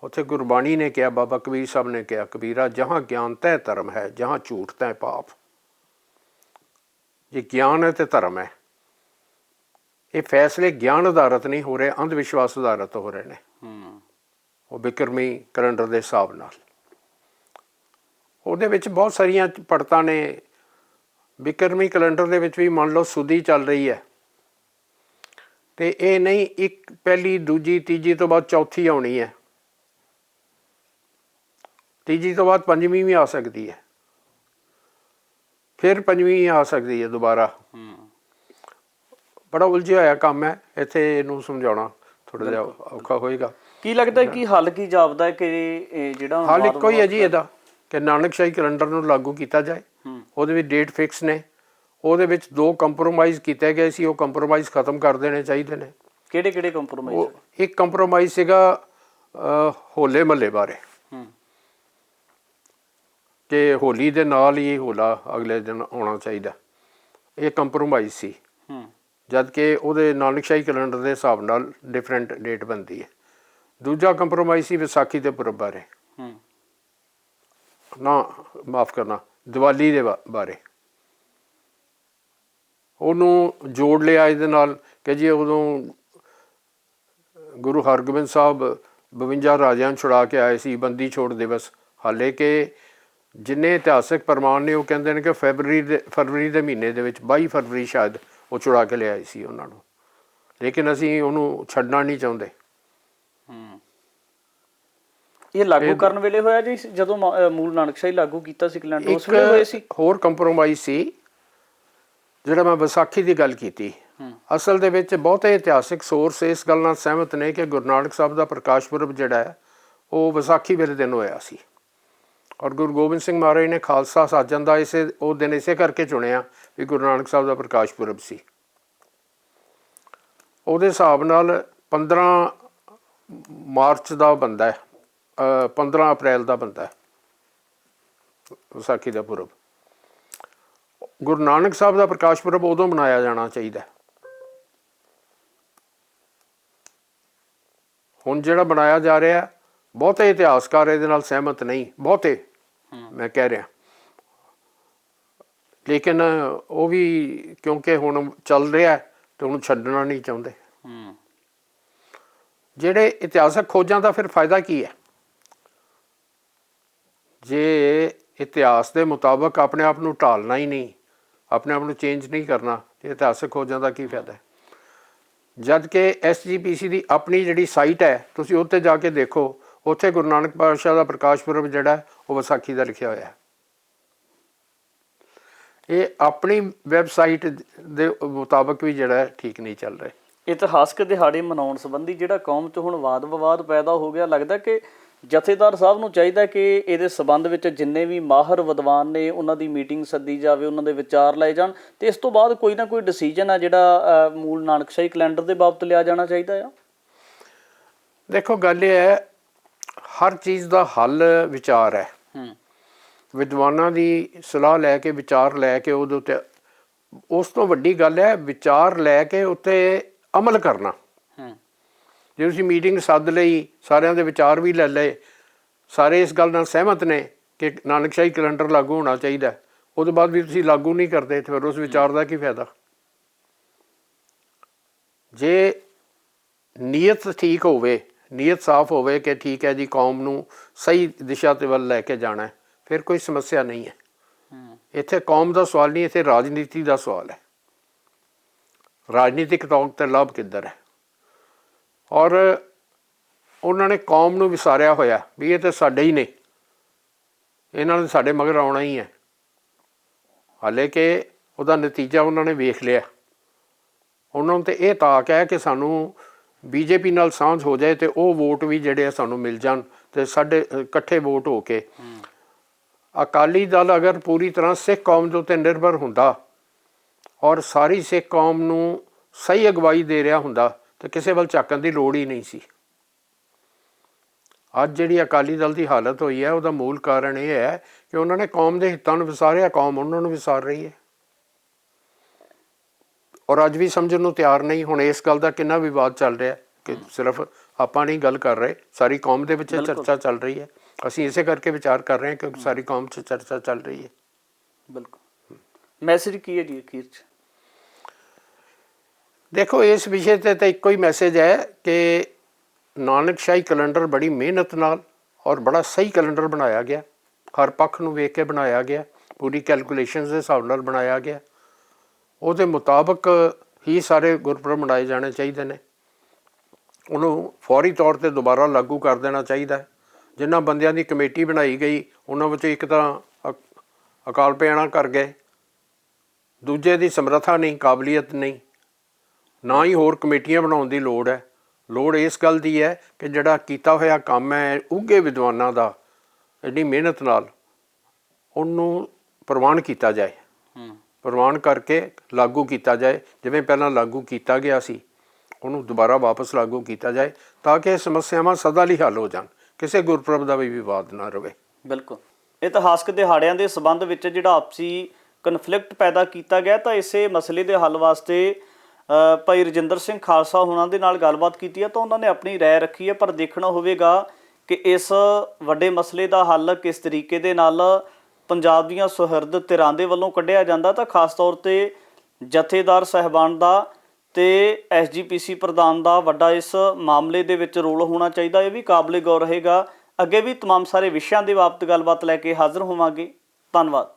ਉੱਥੇ ਗੁਰਬਾਣੀ ਨੇ ਕਿਹਾ, ਬਾਬਾ ਕਬੀਰ ਸਾਹਿਬ ਨੇ ਕਿਹਾ, ਕਬੀਰਾ ਜਹਾਂ ਗਿਆਨ ਤੈ ਧਰਮ ਹੈ, ਜਹਾਂ ਝੂਠ ਤੈ ਪਾਪ। ਜੇ ਗਿਆਨ ਹੈ ਤੇ ਧਰਮ ਹੈ। ਇਹ ਫੈਸਲੇ ਗਿਆਨ ਆਧਾਰਿਤ ਨਹੀਂ ਹੋ ਰਹੇ, ਅੰਧ ਵਿਸ਼ਵਾਸ ਆਧਾਰਿਤ ਹੋ ਰਹੇ ਨੇ। ਉਹ ਬਿਕਰਮੀ ਕੈਲੰਡਰ ਦੇ ਹਿਸਾਬ ਨਾਲ ਉਹਦੇ ਵਿੱਚ ਬਹੁਤ ਸਾਰੀਆਂ ਪੜਤਾਂ ਨੇ। ਬਿਕਰਮੀ ਕੈਲੰਡਰ ਦੇ ਵਿੱਚ ਵੀ ਮੰਨ ਲਓ ਸੁਦੀ ਚੱਲ ਰਹੀ ਹੈ ਤੇ ਇਹ ਨਹੀਂ ਇੱਕ ਪਹਿਲੀ ਦੂਜੀ ਤੀਜੀ ਤੋਂ ਬਾਅਦ ਚੌਥੀ ਆਉਣੀ ਹੈ, ਤੀਜੀ ਤੋਂ ਬਾਅਦ ਪੰਜਵੀਂ ਵੀ ਆ ਸਕਦੀ ਹੈ, ਫਿਰ ਪੰਜਵੀਂ ਆ ਸਕਦੀ ਹੈ ਦੁਬਾਰਾ। ਬੜਾ ਉਲਝਿਆ ਹੋਇਆ ਕੰਮ ਹੈ। ਇੱਥੇ ਇਹਨੂੰ ਸਮਝਾਉਣਾ ਥੋੜਾ ਜਿਹਾ ਔਖਾ ਹੋਏਗਾ। ਕੀ ਲੱਗਦਾ ਕਿ ਹੱਲ ਕੀ ਜਾਪਦਾ ਹੈ ਕਿ ਜਿਹੜਾ ਹੱਲ ਇੱਕੋ ਹੀ ਹੈ ਜੀ ਇਹਦਾ, ਕਿ ਨਾਨਕਸ਼ਾਹੀ ਕੈਲੰਡਰ ਨੂੰ ਲਾਗੂ ਕੀਤਾ ਜਾਏ। ਉਹਦੇ ਵਿੱਚ ਡੇਟ ਫਿਕਸ ਨੇ, ਉਹਦੇ ਵਿੱਚ 2 ਕੰਪਰੋਮਾਈਜ਼ ਕੀਤੇ ਗਏ ਸੀ, ਉਹ ਕੰਪਰੋਮਾਈਜ਼ ਖਤਮ ਕਰ ਦੇਣੇ ਚਾਹੀਦੇ ਨੇ। ਕਿਹੜੇ ਕੰਪਰੋਮਾਈਜ਼? ਇੱਕ ਕੰਪਰੋਮਾਈਜ਼ ਸੀਗਾ ਹੋਲੇ ਮਹੱਲੇ ਬਾਰੇ, ਕਿ ਹੋਲੀ ਦੇ ਨਾਲ ਹੀ ਹੋਲਾ ਅਗਲੇ ਦਿਨ ਆਉਣਾ ਚਾਹੀਦਾ। ਇਹ ਕੰਪਰੋਮਾਈਜ਼ ਸੀ, ਜਦ ਕਿ ਉਹਦੇ ਨਾਨਕਸ਼ਾਹੀ ਕੈਲੰਡਰ ਦੇ ਹਿਸਾਬ ਨਾਲ ਡਿਫਰੈਂਟ ਡੇਟ ਬਣਦੀ ਹੈ। ਦੂਜਾ ਕੰਪਰੋਮਾਈਜ਼ ਸੀ ਵਿਸਾਖੀ ਦੇ ਪੁਰਬ ਬਾਰੇ, ਨਾ ਮਾਫ ਕਰਨਾ ਦੀਵਾਲੀ ਦੇ ਬਾਰੇ। ਉਹਨੂੰ ਜੋੜ ਲਿਆ ਇਹਦੇ ਨਾਲ ਕਿ ਜੀ ਉਦੋਂ ਗੁਰੂ ਹਰਗੋਬਿੰਦ ਸਾਹਿਬ 52 ਰਾਜਿਆਂ ਨੂੰ ਛੁਡਾ ਕੇ ਆਏ ਸੀ, ਬੰਦੀ ਛੋੜ ਦਿਵਸ। ਹਾਲੇ ਕਿ ਜਿੰਨੇ ਇਤਿਹਾਸਕ ਪ੍ਰਮਾਣ ਨੇ ਉਹ ਕਹਿੰਦੇ ਨੇ ਕਿ ਫਰਵਰੀ ਦੇ ਮਹੀਨੇ ਦੇ ਵਿੱਚ 22 ਫਰਵਰੀ ਸ਼ਾਇਦ ਉਹ ਛੁਡਾ ਕੇ ਲਿਆਏ ਸੀ ਉਹਨਾਂ ਨੂੰ, ਲੇਕਿਨ ਅਸੀਂ ਉਹਨੂੰ ਛੱਡਣਾ ਨਹੀਂ ਚਾਹੁੰਦੇ। ਇਹ ਲਾਗੂ ਕਰਨ ਵੇਲੇ ਹੋਇਆ ਜੀ ਜਦੋਂ ਮੂਲ ਨਾਨਕਸ਼ਾਹੀ ਲਾਗੂ ਕੀਤਾ ਸੀ ਕੈਲੰਡਰ, ਉਸ ਵੇਲੇ ਹੋਏ ਸੀ? ਹੋਰ ਕੰਪਰੋਮਾਈਜ਼ ਸੀ ਜਿਹੜਾ ਮੈਂ ਵਿਸਾਖੀ ਦੀ ਗੱਲ ਕੀਤੀ। ਅਸਲ ਦੇ ਵਿੱਚ ਬਹੁਤੇ ਇਤਿਹਾਸਿਕ ਸੋਰਸ ਇਸ ਗੱਲ ਨਾਲ ਸਹਿਮਤ ਨੇ ਕਿ ਗੁਰੂ ਨਾਨਕ ਸਾਹਿਬ ਦਾ ਪ੍ਰਕਾਸ਼ ਪੁਰਬ ਜਿਹੜਾ ਹੈ ਉਹ ਵਿਸਾਖੀ ਵੇਲੇ ਦਿਨ ਹੋਇਆ ਸੀ, ਔਰ ਗੁਰੂ ਗੋਬਿੰਦ ਸਿੰਘ ਮਹਾਰਾਜ ਨੇ ਖਾਲਸਾ ਸਾਜਣ ਦਾ ਉਹ ਦਿਨ ਇਸੇ ਕਰਕੇ ਚੁਣਿਆ ਵੀ ਗੁਰੂ ਨਾਨਕ ਸਾਹਿਬ ਦਾ ਪ੍ਰਕਾਸ਼ ਪੁਰਬ ਸੀ। ਉਹਦੇ ਹਿਸਾਬ ਨਾਲ 15 ਮਾਰਚ ਦਾ ਬੰਦਾ ਹੈ 15 ਅਪ੍ਰੈਲ ਦਾ ਬਣਦਾ ਹੈ ਵਿਸਾਖੀ ਦਾ ਪੁਰਬ। ਗੁਰੂ ਨਾਨਕ ਸਾਹਿਬ ਦਾ ਪ੍ਰਕਾਸ਼ ਪੁਰਬ ਉਦੋਂ ਮਨਾਇਆ ਜਾਣਾ ਚਾਹੀਦਾ। ਹੁਣ ਜਿਹੜਾ ਬਣਾਇਆ ਜਾ ਰਿਹਾ, ਬਹੁਤੇ ਇਤਿਹਾਸਕਾਰ ਇਹਦੇ ਨਾਲ ਸਹਿਮਤ ਨਹੀਂ, ਬਹੁਤੇ ਮੈਂ ਕਹਿ ਰਿਹਾ, ਲੇਕਿਨ ਉਹ ਵੀ ਕਿਉਂਕਿ ਹੁਣ ਚੱਲ ਰਿਹਾ ਤੇ ਉਹਨੂੰ ਛੱਡਣਾ ਨਹੀਂ ਚਾਹੁੰਦੇ। ਜਿਹੜੇ ਇਤਿਹਾਸਕ ਖੋਜਾਂ ਦਾ ਫਿਰ ਫਾਇਦਾ ਕੀ ਹੈ? ਜੇ ਇਤਿਹਾਸ ਦੇ ਮੁਤਾਬਕ ਆਪਣੇ ਆਪ ਨੂੰ ਢਾਲਣਾ ਹੀ ਨਹੀਂ, ਆਪਣੇ ਆਪ ਨੂੰ ਚੇਂਜ ਨਹੀਂ ਕਰਨਾ, ਤੇ ਇਤਿਹਾਸਕ ਖੋਜਾਂ ਦਾ ਕੀ ਫਾਇਦਾ ਹੈ? ਜਦ ਕਿ SGPC ਦੀ ਆਪਣੀ ਜਿਹੜੀ ਸਾਈਟ ਹੈ, ਤੁਸੀਂ ਉੱਥੇ ਜਾ ਕੇ ਦੇਖੋ, ਉੱਥੇ ਗੁਰੂ ਨਾਨਕ ਪਾਤਸ਼ਾਹ ਦਾ ਪ੍ਰਕਾਸ਼ ਪੁਰਬ ਜਿਹੜਾ ਉਹ ਵਿਸਾਖੀ ਦਾ ਲਿਖਿਆ ਹੋਇਆ ਹੈ। ਇਹ ਆਪਣੀ ਵੈਬਸਾਈਟ ਦੇ ਮੁਤਾਬਕ ਵੀ ਜਿਹੜਾ ਠੀਕ ਨਹੀਂ ਚੱਲ ਰਿਹਾ। ਇਤਿਹਾਸਕ ਦਿਹਾੜੇ ਮਨਾਉਣ ਸੰਬੰਧੀ ਜਿਹੜਾ ਕੌਮ 'ਚ ਹੁਣ ਵਾਦ ਵਿਵਾਦ ਪੈਦਾ ਹੋ ਗਿਆ, ਲੱਗਦਾ ਕਿ ਜਥੇਦਾਰ ਸਾਹਿਬ ਨੂੰ ਚਾਹੀਦਾ ਕਿ ਇਹਦੇ ਸਬੰਧ ਵਿੱਚ ਜਿੰਨੇ ਵੀ ਮਾਹਰ ਵਿਦਵਾਨ ਨੇ ਉਹਨਾਂ ਦੀ ਮੀਟਿੰਗ ਸੱਦੀ ਜਾਵੇ, ਉਹਨਾਂ ਦੇ ਵਿਚਾਰ ਲਏ ਜਾਣ, ਤੇ ਇਸ ਤੋਂ ਬਾਅਦ ਕੋਈ ਨਾ ਕੋਈ ਡਿਸੀਜਨ ਆ ਜਿਹੜਾ ਮੂਲ ਨਾਨਕਸ਼ਾਹੀ ਕੈਲੰਡਰ ਦੇ ਬਾਬਤ ਲਿਆ ਜਾਣਾ ਚਾਹੀਦਾ ਆ। ਦੇਖੋ, ਗੱਲ ਇਹ ਹੈ, ਹਰ ਚੀਜ਼ ਦਾ ਹੱਲ ਵਿਚਾਰ ਹੈ। ਵਿਦਵਾਨਾਂ ਦੀ ਸਲਾਹ ਲੈ ਕੇ, ਵਿਚਾਰ ਲੈ ਕੇ ਉਹਦੇ ਉੱਤੇ, ਉਸ ਤੋਂ ਵੱਡੀ ਗੱਲ ਹੈ ਵਿਚਾਰ ਲੈ ਕੇ ਉੱਤੇ ਅਮਲ ਕਰਨਾ। ਜੇ ਤੁਸੀਂ ਮੀਟਿੰਗ ਸੱਦ ਲਈ, ਸਾਰਿਆਂ ਦੇ ਵਿਚਾਰ ਵੀ ਲੈ ਲਏ, ਸਾਰੇ ਇਸ ਗੱਲ ਨਾਲ ਸਹਿਮਤ ਨੇ ਕਿ ਨਾਨਕਸ਼ਾਹੀ ਕੈਲੰਡਰ ਲਾਗੂ ਹੋਣਾ ਚਾਹੀਦਾ, ਉਹਦੇ ਬਾਅਦ ਵੀ ਤੁਸੀਂ ਲਾਗੂ ਨਹੀਂ ਕਰਦੇ, ਫਿਰ ਉਸ ਵਿਚਾਰ ਦਾ ਕੀ ਫਾਇਦਾ? ਜੇ ਨੀਅਤ ਠੀਕ ਹੋਵੇ, ਨੀਅਤ ਸਾਫ਼ ਹੋਵੇ ਕਿ ਠੀਕ ਹੈ ਜੀ, ਕੌਮ ਨੂੰ ਸਹੀ ਦਿਸ਼ਾ ਦੇ ਵੱਲ ਲੈ ਕੇ ਜਾਣਾ, ਫਿਰ ਕੋਈ ਸਮੱਸਿਆ ਨਹੀਂ ਹੈ। ਇੱਥੇ ਕੌਮ ਦਾ ਸਵਾਲ ਨਹੀਂ, ਇੱਥੇ ਰਾਜਨੀਤੀ ਦਾ ਸਵਾਲ ਹੈ। ਰਾਜਨੀਤਿਕ ਤੌਰ 'ਤੇ ਲਾਭ ਕਿੱਧਰ ਹੈ? ਔਰ ਉਹਨਾਂ ਨੇ ਕੌਮ ਨੂੰ ਵਿਸਾਰਿਆ ਹੋਇਆ ਵੀ ਇਹ ਤਾਂ ਸਾਡੇ ਹੀ ਨੇ, ਇਹਨਾਂ ਨੇ ਸਾਡੇ ਮਗਰ ਆਉਣਾ ਹੀ ਹੈ। ਹਾਲੇ ਕਿ ਉਹਦਾ ਨਤੀਜਾ ਉਹਨਾਂ ਨੇ ਵੇਖ ਲਿਆ। ਉਹਨਾਂ ਨੂੰ ਤਾਂ ਇਹ ਤਾਕ ਹੈ ਕਿ ਸਾਨੂੰ BJP ਨਾਲ ਸਾਂਝ ਹੋ ਜਾਏ ਤੇ ਉਹ ਵੋਟ ਵੀ ਜਿਹੜੇ ਆ ਸਾਨੂੰ ਮਿਲ ਜਾਣ, ਤੇ ਸਾਡੇ ਇਕੱਠੇ ਵੋਟ ਹੋ ਕੇ ਅਕਾਲੀ ਦਲ ਅਗਰ ਪੂਰੀ ਤਰ੍ਹਾਂ ਸਿੱਖ ਕੌਮ ਦੇ ਉੱਤੇ ਨਿਰਭਰ ਹੁੰਦਾ ਔਰ ਸਾਰੀ ਸਿੱਖ ਕੌਮ ਨੂੰ ਸਹੀ ਅਗਵਾਈ ਦੇ ਰਿਹਾ ਹੁੰਦਾ ਤਾਂ ਕਿਸੇ ਵੱਲ ਝਾਕਣ ਦੀ ਲੋੜ ਹੀ ਨਹੀਂ ਸੀ। ਅੱਜ ਜਿਹੜੀ ਅਕਾਲੀ ਦਲ ਦੀ ਹਾਲਤ ਹੋਈ ਹੈ, ਉਹਦਾ ਮੂਲ ਕਾਰਨ ਇਹ ਹੈ ਕਿ ਉਹਨਾਂ ਨੇ ਕੌਮ ਦੇ ਹਿੱਤਾਂ ਨੂੰ ਵਿਸਾਰਿਆ, ਕੌਮ ਉਹਨਾਂ ਨੂੰ ਵਿਸਾਰ ਰਹੀ ਹੈ ਔਰ ਅੱਜ ਵੀ ਸਮਝਣ ਨੂੰ ਤਿਆਰ ਨਹੀਂ। ਹੁਣ ਇਸ ਗੱਲ ਦਾ ਕਿੰਨਾ ਵਿਵਾਦ ਚੱਲ ਰਿਹਾ ਕਿ ਸਿਰਫ ਆਪਾਂ ਨਹੀਂ ਗੱਲ ਕਰ ਰਹੇ, ਸਾਰੀ ਕੌਮ ਦੇ ਵਿੱਚ ਚਰਚਾ ਚੱਲ ਰਹੀ ਹੈ। ਅਸੀਂ ਇਸੇ ਕਰਕੇ ਵਿਚਾਰ ਕਰ ਰਹੇ ਹਾਂ ਕਿਉਂਕਿ ਸਾਰੀ ਕੌਮ 'ਚ ਚਰਚਾ ਚੱਲ ਰਹੀ ਹੈ। ਬਿਲਕੁਲ। ਮੈਸੇਜ ਕੀ ਹੈ ਜੀ ਅਖੀਰ 'ਚ? ਦੇਖੋ, ਇਸ ਵਿਸ਼ੇ 'ਤੇ ਤਾਂ ਇੱਕੋ ਹੀ ਮੈਸੇਜ ਹੈ ਕਿ ਨਾਨਕਸ਼ਾਹੀ ਕੈਲੰਡਰ ਬੜੀ ਮਿਹਨਤ ਨਾਲ ਔਰ ਬੜਾ ਸਹੀ ਕੈਲੰਡਰ ਬਣਾਇਆ ਗਿਆ, ਹਰ ਪੱਖ ਨੂੰ ਵੇਖ ਕੇ ਬਣਾਇਆ ਗਿਆ, ਪੂਰੀ ਕੈਲਕੂਲੇਸ਼ਨਸ ਦੇ ਹਿਸਾਬ ਨਾਲ ਬਣਾਇਆ ਗਿਆ। ਉਹਦੇ ਮੁਤਾਬਕ ਹੀ ਸਾਰੇ ਗੁਰਪੁਰਬ ਮਨਾਏ ਜਾਣੇ ਚਾਹੀਦੇ ਨੇ। ਉਹਨੂੰ ਫੌਰੀ ਤੌਰ 'ਤੇ ਦੁਬਾਰਾ ਲਾਗੂ ਕਰ ਦੇਣਾ ਚਾਹੀਦਾ। ਜਿਨ੍ਹਾਂ ਬੰਦਿਆਂ ਦੀ ਕਮੇਟੀ ਬਣਾਈ ਗਈ, ਉਹਨਾਂ ਵਿੱਚੋਂ ਇੱਕ ਤਾਂ ਅਕਾਲ ਪਿਆਣਾ ਕਰ ਗਏ, ਦੂਜੇ ਦੀ ਸਮਰੱਥਾ ਨਹੀਂ, ਕਾਬਲੀਅਤ ਨਹੀਂ, ਨਾ ਹੀ ਹੋਰ ਕਮੇਟੀਆਂ ਬਣਾਉਣ ਦੀ ਲੋੜ ਹੈ। ਲੋੜ ਇਸ ਗੱਲ ਦੀ ਹੈ ਕਿ ਜਿਹੜਾ ਕੀਤਾ ਹੋਇਆ ਕੰਮ ਹੈ ਉੱਘੇ ਵਿਦਵਾਨਾਂ ਦਾ, ਐਡੀ ਮਿਹਨਤ ਨਾਲ ਉਹਨੂੰ ਪ੍ਰਵਾਨ ਕੀਤਾ ਜਾਏ, ਪ੍ਰਵਾਨ ਕਰਕੇ ਲਾਗੂ ਕੀਤਾ ਜਾਏ। ਜਿਵੇਂ ਪਹਿਲਾਂ ਲਾਗੂ ਕੀਤਾ ਗਿਆ ਸੀ, ਉਹਨੂੰ ਦੁਬਾਰਾ ਵਾਪਸ ਲਾਗੂ ਕੀਤਾ ਜਾਏ ਤਾਂ ਕਿ ਸਮੱਸਿਆਵਾਂ ਸਦਾ ਲਈ ਹੱਲ ਹੋ ਜਾਣ, ਕਿਸੇ ਗੁਰਪੁਰਬ ਦਾ ਵੀ ਵਿਵਾਦ ਨਾ ਰਹੇ। ਬਿਲਕੁਲ। ਇਤਿਹਾਸਕ ਦਿਹਾੜਿਆਂ ਦੇ ਸਬੰਧ ਵਿੱਚ ਜਿਹੜਾ ਆਪਸੀ ਕਨਫਲਿਕਟ ਪੈਦਾ ਕੀਤਾ ਗਿਆ, ਤਾਂ ਇਸੇ ਮਸਲੇ ਦੇ ਹੱਲ ਵਾਸਤੇ ਭਾਈ ਰਜਿੰਦਰ ਸਿੰਘ ਖਾਲਸਾ ਹੋਣਾ ਦੇ ਨਾਲ ਗੱਲਬਾਤ ਕੀਤੀ ਹੈ ਤਾਂ ਉਹਨਾਂ ਨੇ ਆਪਣੀ ਰਾਏ ਰੱਖੀ ਹੈ। ਪਰ ਦੇਖਣਾ ਹੋਵੇਗਾ ਕਿ ਇਸ ਵੱਡੇ ਮਸਲੇ ਦਾ ਹੱਲ ਕਿਸ ਤਰੀਕੇ ਦੇ ਨਾਲ ਪੰਜਾਬ ਦੀਆਂ ਸੁਹਿਰਦ ਧਿਰਾਂ ਦੇ ਵੱਲੋਂ ਕੱਢਿਆ ਜਾਂਦਾ, ਤਾਂ ਖਾਸ ਤੌਰ 'ਤੇ ਜਥੇਦਾਰ ਸਾਹਿਬਾਨ ਦਾ ਤੇ SGPC ਪ੍ਰਧਾਨ ਦਾ ਵੱਡਾ ਇਸ ਮਾਮਲੇ ਦੇ ਵਿੱਚ ਰੋਲ ਹੋਣਾ ਚਾਹੀਦਾ। ਇਹ ਵੀ ਕਾਬਲੇ ਗੌਰ ਰਹੇਗਾ। ਅੱਗੇ ਵੀ ਤਮਾਮ ਸਾਰੇ ਵਿਸ਼ਿਆਂ ਦੇ ਬਾਬਤ ਗੱਲਬਾਤ ਲੈ ਕੇ ਹਾਜ਼ਰ ਹੋਵਾਂਗੇ। ਧੰਨਵਾਦ।